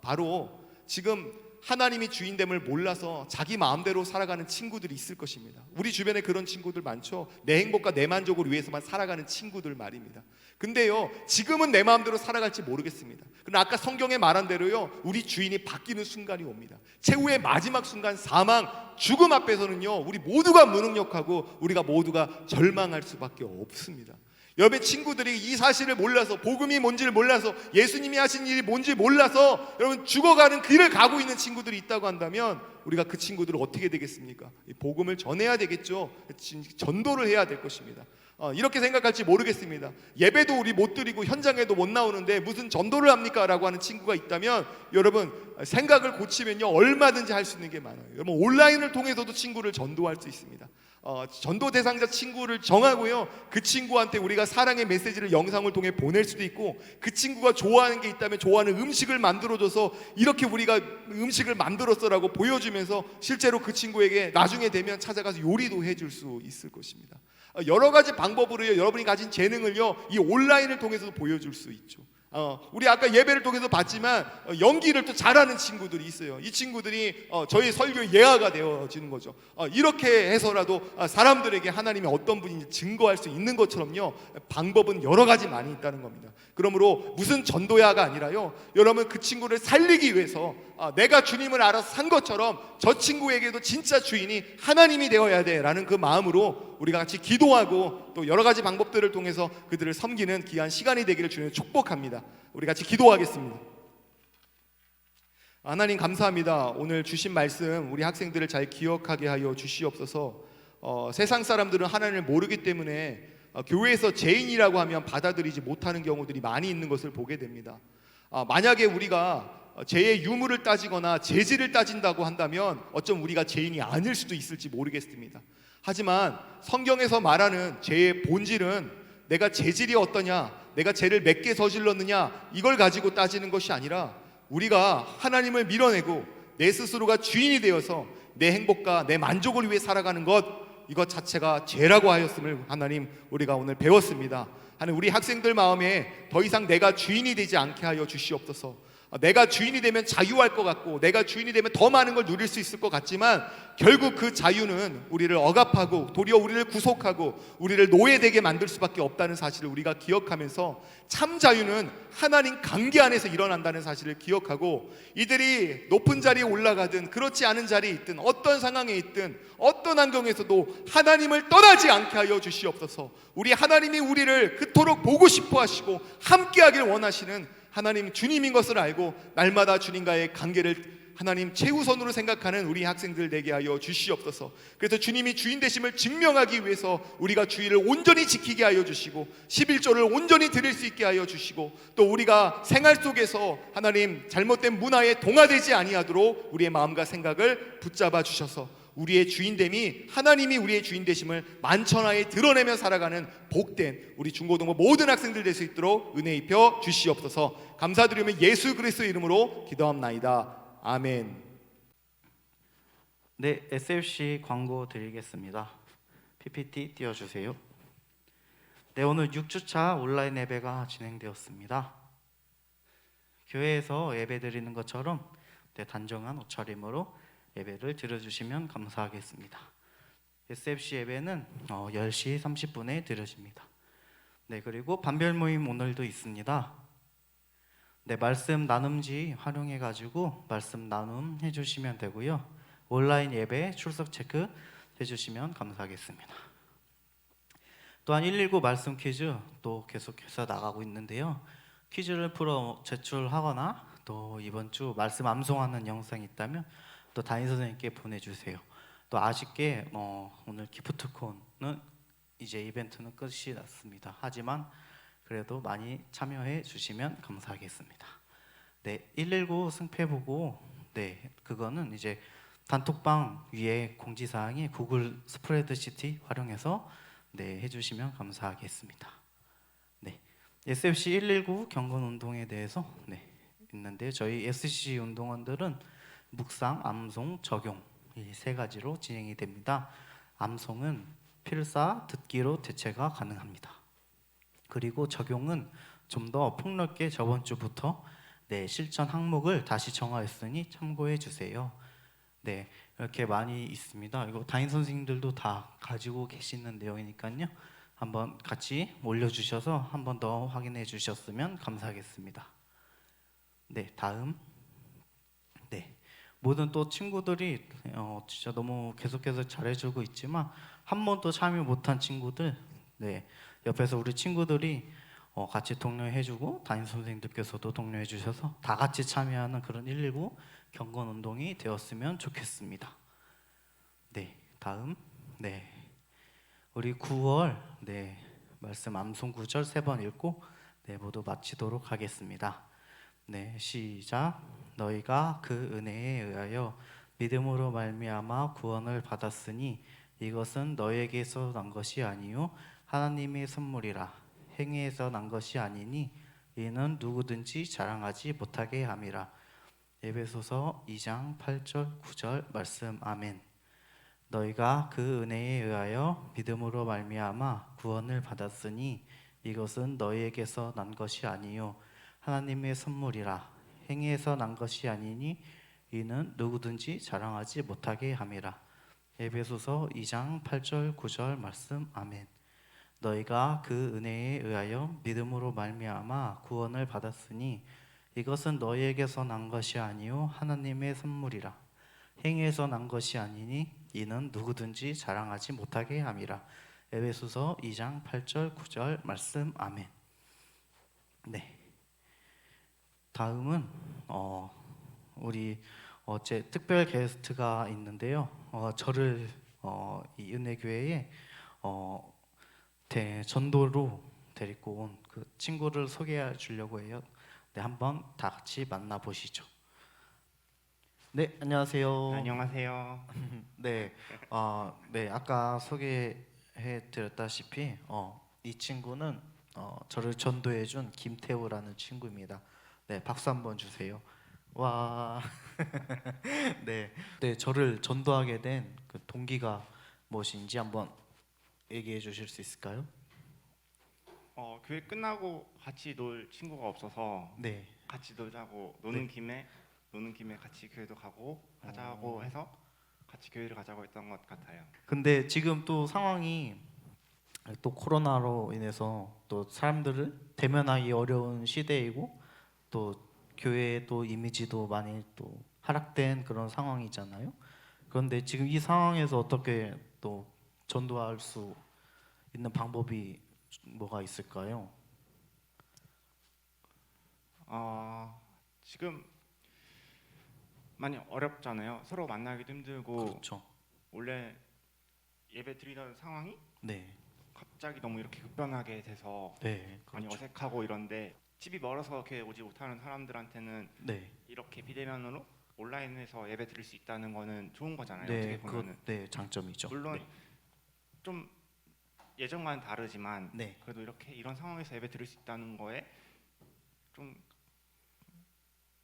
바로 지금 하나님이 주인됨을 몰라서 자기 마음대로 살아가는 친구들이 있을 것입니다. 우리 주변에 그런 친구들 많죠. 내 행복과 내 만족을 위해서만 살아가는 친구들 말입니다. 근데요, 지금은 내 마음대로 살아갈지 모르겠습니다. 그러나 아까 성경에 말한 대로요, 우리 주인이 바뀌는 순간이 옵니다. 최후의 마지막 순간, 사망, 죽음 앞에서는요, 우리 모두가 무능력하고 우리가 모두가 절망할 수밖에 없습니다. 여러분의 친구들이 이 사실을 몰라서, 복음이 뭔지를 몰라서, 예수님이 하신 일이 뭔지 몰라서 여러분 죽어가는 길을 가고 있는 친구들이 있다고 한다면 우리가 그 친구들을 어떻게 되겠습니까? 이 복음을 전해야 되겠죠. 전도를 해야 될 것입니다. 이렇게 생각할지 모르겠습니다. 예배도 우리 못 드리고 현장에도 못 나오는데 무슨 전도를 합니까? 라고 하는 친구가 있다면 여러분, 생각을 고치면요 얼마든지 할 수 있는 게 많아요. 여러분, 온라인을 통해서도 친구를 전도할 수 있습니다. 전도 대상자 친구를 정하고요, 그 친구한테 우리가 사랑의 메시지를 영상을 통해 보낼 수도 있고, 그 친구가 좋아하는 게 있다면 좋아하는 음식을 만들어줘서 이렇게 우리가 음식을 만들었어라고 보여주면서 실제로 그 친구에게 나중에 되면 찾아가서 요리도 해줄 수 있을 것입니다. 여러 가지 방법으로요, 여러분이 가진 재능을요 이 온라인을 통해서도 보여줄 수 있죠. 우리 아까 예배를 통해서 봤지만 연기를 또 잘하는 친구들이 있어요. 이 친구들이 저희 설교의 예화가 되어지는 거죠. 이렇게 해서라도 사람들에게 하나님이 어떤 분인지 증거할 수 있는 것처럼요, 방법은 여러 가지 많이 있다는 겁니다. 그러므로 무슨 전도야가 아니라요, 여러분 그 친구를 살리기 위해서 내가 주님을 알아서 산 것처럼 저 친구에게도 진짜 주인이 하나님이 되어야 돼라는 그 마음으로 우리가 같이 기도하고 또 여러 가지 방법들을 통해서 그들을 섬기는 귀한 시간이 되기를 주님 축복합니다. 우리 같이 기도하겠습니다. 하나님 감사합니다. 오늘 주신 말씀 우리 학생들을 잘 기억하게 하여 주시옵소서. 세상 사람들은 하나님을 모르기 때문에 교회에서 죄인이라고 하면 받아들이지 못하는 경우들이 많이 있는 것을 보게 됩니다. 만약에 우리가 죄의 유무를 따지거나 죄질을 따진다고 한다면 어쩜 우리가 죄인이 아닐 수도 있을지 모르겠습니다. 하지만 성경에서 말하는 죄의 본질은 내가 죄질이 어떠냐, 내가 죄를 몇 개 저질렀느냐, 이걸 가지고 따지는 것이 아니라 우리가 하나님을 밀어내고 내 스스로가 주인이 되어서 내 행복과 내 만족을 위해 살아가는 것, 이것 자체가 죄라고 하였음을 하나님 우리가 오늘 배웠습니다. 하나님, 우리 학생들 마음에 더 이상 내가 주인이 되지 않게 하여 주시옵소서. 내가 주인이 되면 자유할 것 같고 내가 주인이 되면 더 많은 걸 누릴 수 있을 것 같지만 결국 그 자유는 우리를 억압하고 도리어 우리를 구속하고 우리를 노예되게 만들 수밖에 없다는 사실을 우리가 기억하면서 참 자유는 하나님 관계 안에서 일어난다는 사실을 기억하고 이들이 높은 자리에 올라가든 그렇지 않은 자리에 있든 어떤 상황에 있든 어떤 환경에서도 하나님을 떠나지 않게 하여 주시옵소서. 우리 하나님이 우리를 그토록 보고 싶어 하시고 함께하길 원하시는 하나님 주님인 것을 알고 날마다 주님과의 관계를 하나님 최우선으로 생각하는 우리 학생들 되게 하여 주시옵소서. 그래서 주님이 주인 되심을 증명하기 위해서 우리가 주의를 온전히 지키게 하여 주시고 11조를 온전히 드릴 수 있게 하여 주시고 또 우리가 생활 속에서 하나님 잘못된 문화에 동화되지 아니하도록 우리의 마음과 생각을 붙잡아 주셔서 우리의 주인됨이 하나님이 우리의 주인 되심을 만천하에 드러내며 살아가는 복된 우리 중고등부 모든 학생들 될 수 있도록 은혜 입혀 주시옵소서. 감사드리며 예수 그리스도의 이름으로 기도합나이다. 아멘. 네, SFC 광고 드리겠습니다. PPT 띄워주세요. 네, 오늘 6주차 온라인 예배가 진행되었습니다. 교회에서 예배 드리는 것처럼 단정한 옷차림으로 예배를 드려주시면 감사하겠습니다. SFC 예배는 10시 30분에 드려집니다. 네, 그리고 반별 모임 오늘도 있습니다. 네, 말씀 나눔지 활용해 가지고 말씀 나눔 해주시면 되고요. 온라인 예배 출석 체크 해주시면 감사하겠습니다. 또한 119 말씀 퀴즈 또 계속해서 나가고 있는데요. 퀴즈를 풀어 제출하거나 또 이번 주 말씀 암송하는 영상이 있다면 또 담임 선생님께 보내주세요. 또 아쉽게 오늘 기프트콘은 이제 이벤트는 끝이 났습니다. 하지만 그래도 많이 참여해 주시면 감사하겠습니다. 네, 119 승패보고 네, 그거는 이제 단톡방 위에 공지사항이 구글 스프레드시트 활용해서 네, 해주시면 감사하겠습니다. 네, SFC 119 경건 운동에 대해서 네, 있는데 저희 SC 운동원들은 묵상, 암송, 적용 이 세 가지로 진행이 됩니다. 암송은 필사, 듣기로 대체가 가능합니다. 그리고 적용은 좀 더 폭넓게 저번 주부터 네, 실전 항목을 다시 정하였으니 참고해 주세요. 네, 이렇게 많이 있습니다. 이거 담임 선생님들도 다 가지고 계시는 내용이니까요. 한번 같이 올려주셔서 한 번 더 확인해 주셨으면 감사하겠습니다. 네, 다음. 네, 모든 또 친구들이 진짜 너무 계속해서 잘해주고 있지만 한 번도 참여 못한 친구들, 네, 옆에서 우리 친구들이 같이 독려해주고 담임 선생님들께서도 독려해주셔서 다 같이 참여하는 그런 119 경건 운동이 되었으면 좋겠습니다. 네, 다음. 네, 우리 9월 네 말씀 암송 구절 3번 읽고 네 모두 마치도록 하겠습니다. 네, 시작. 너희가 그 은혜에 의하여 믿음으로 말미암아 구원을 받았으니 이것은 너희에게서 난 것이 아니요 하나님의 선물이라. 행위에서 난 것이 아니니 이는 누구든지 자랑하지 못하게 함이라. 에베소서 2장 8절 9절 말씀 아멘. 너희가 그 은혜에 의하여 믿음으로 말미암아 구원을 받았으니 이것은 너희에게서 난 것이 아니요 하나님의 선물이라. 행위에서 난 것이 아니니 이는 누구든지 자랑하지 못하게 함이라. 에베소서 2장 8절 9절 말씀 아멘. 너희가 그 은혜에 의하여 믿음으로 말미암아 구원을 받았으니 이것은 너희에게서 난 것이 아니요 하나님의 선물이라. 행위에서 난 것이 아니니 이는 누구든지 자랑하지 못하게 함이라. 에베소서 2장 8절 9절 말씀 아멘. 네. 다음은 우리 어제 특별 게스트가 있는데요. 저를 이 은혜교회에 전도로 데리고 온 그 친구를 소개해 주려고 해요. 네, 한번 다 같이 만나 보시죠. 네, 안녕하세요. 안녕하세요. 네, 네, 아까 소개해 드렸다시피 이 친구는 저를 전도해 준 김태우라는 친구입니다. 네, 박수 한번 주세요. 와, 네, 네, 저를 전도하게 된 그 동기가 무엇인지 한번 얘기해 주실 수 있을까요? 교회 끝나고 같이 놀 친구가 없어서 네, 같이 놀자고 노는 김에 같이 교회도 가고 하자고 해서 같이 교회를 가자고 했던 것 같아요. 근데 지금 또 상황이 또 코로나로 인해서 또 사람들을 대면하기 어려운 시대이고 또 교회의 또 이미지도 많이 또 하락된 그런 상황이잖아요. 그런데 지금 이 상황에서 어떻게 또 전도할 수 있는 방법이 뭐가 있을까요? 지금 많이 어렵잖아요. 서로 만나기도 힘들고 그렇죠. 원래 예배 드리던 상황이 네, 갑자기 너무 이렇게 급변하게 돼서 네, 많이 그렇죠. 어색하고 이런데 집이 멀어서 교회 오지 못하는 사람들한테는 네, 이렇게 비대면으로 온라인에서 예배 드릴 수 있다는 거는 좋은 거잖아요. 네, 어떻게 보면은 네, 장점이죠. 물론 네. 좀 예전과는 다르지만 네. 그래도 이런 상황에서 예배 드릴 수 있다는 거에 좀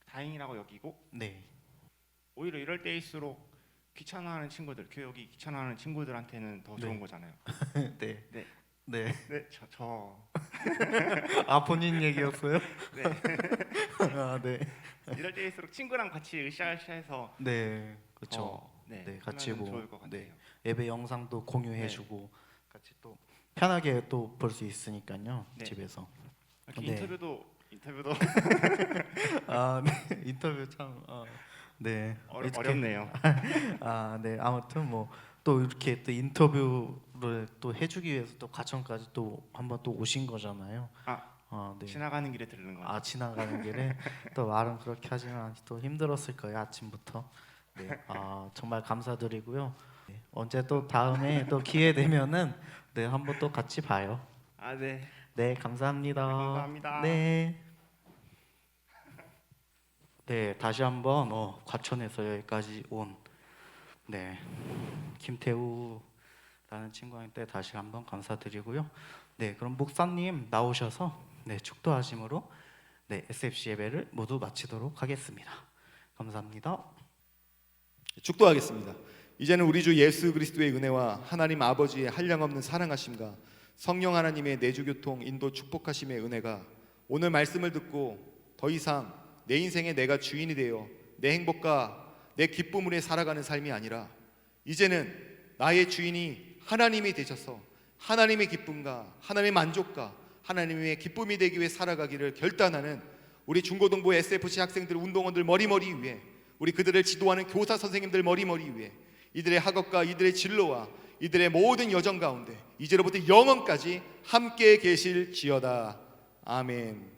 다행이라고 여기고 네, 오히려 이럴 때일수록 귀찮아하는 친구들, 교회 오기 귀찮아하는 친구들한테는 더 좋은 네. 거잖아요. 네, 네. 네. 네, 저 아, 본인 얘기였어요? 네. 아, 네, 이럴 때일수록 친구랑 같이 으쌰으쌰해서 네, 그렇죠. 네, 네, 같이 하면은 뭐, 좋을 것 같아요. 네, 예배 영상도 공유해주고 같이 또 편하게 또 볼 수 있으니까요. 네. 집에서. 이렇게 네. 인터뷰도 아, 네, 인터뷰 참, 네, 이렇게- 어렵네요. 아, 네, 아무튼 뭐 또 이렇게 또 인터뷰를 또 해주기 위해서 또 과천까지 또 한번 또 오신 거잖아요. 네. 지나가는 길에 들르는 거. 아, 지나가는 길에 또 말은 그렇게 하지만 또 힘들었을 거예요, 아침부터. 네, 정말 감사드리고요. 네, 언제 또 다음에 또 기회 되면은 네 한번 또 같이 봐요. 아, 네. 네 감사합니다. 감사합니다. 네. 네 다시 한번 과천에서 여기까지 온 김태우라는 친구한테 다시 한번 감사드리고요. 네 그럼 목사님 나오셔서 축도하심으로 SFC 예배를 모두 마치도록 하겠습니다. 감사합니다. 축도하겠습니다. 이제는 우리 주 예수 그리스도의 은혜와 하나님 아버지의 한량없는 사랑하심과 성령 하나님의 내주교통 인도 축복하심의 은혜가 오늘 말씀을 듣고 더 이상 내 인생에 내가 주인이 되어 내 행복과 내 기쁨으로 살아가는 삶이 아니라 이제는 나의 주인이 하나님이 되셔서 하나님의 기쁨과 하나님의 만족과 하나님의 기쁨이 되기 위해 살아가기를 결단하는 우리 중고등부 SFC 학생들, 운동원들 머리머리 위에 우리 그들을 지도하는 교사 선생님들 머리머리 위에 이들의 학업과 이들의 진로와 이들의 모든 여정 가운데 이제로부터 영원까지 함께 계실지어다. 아멘.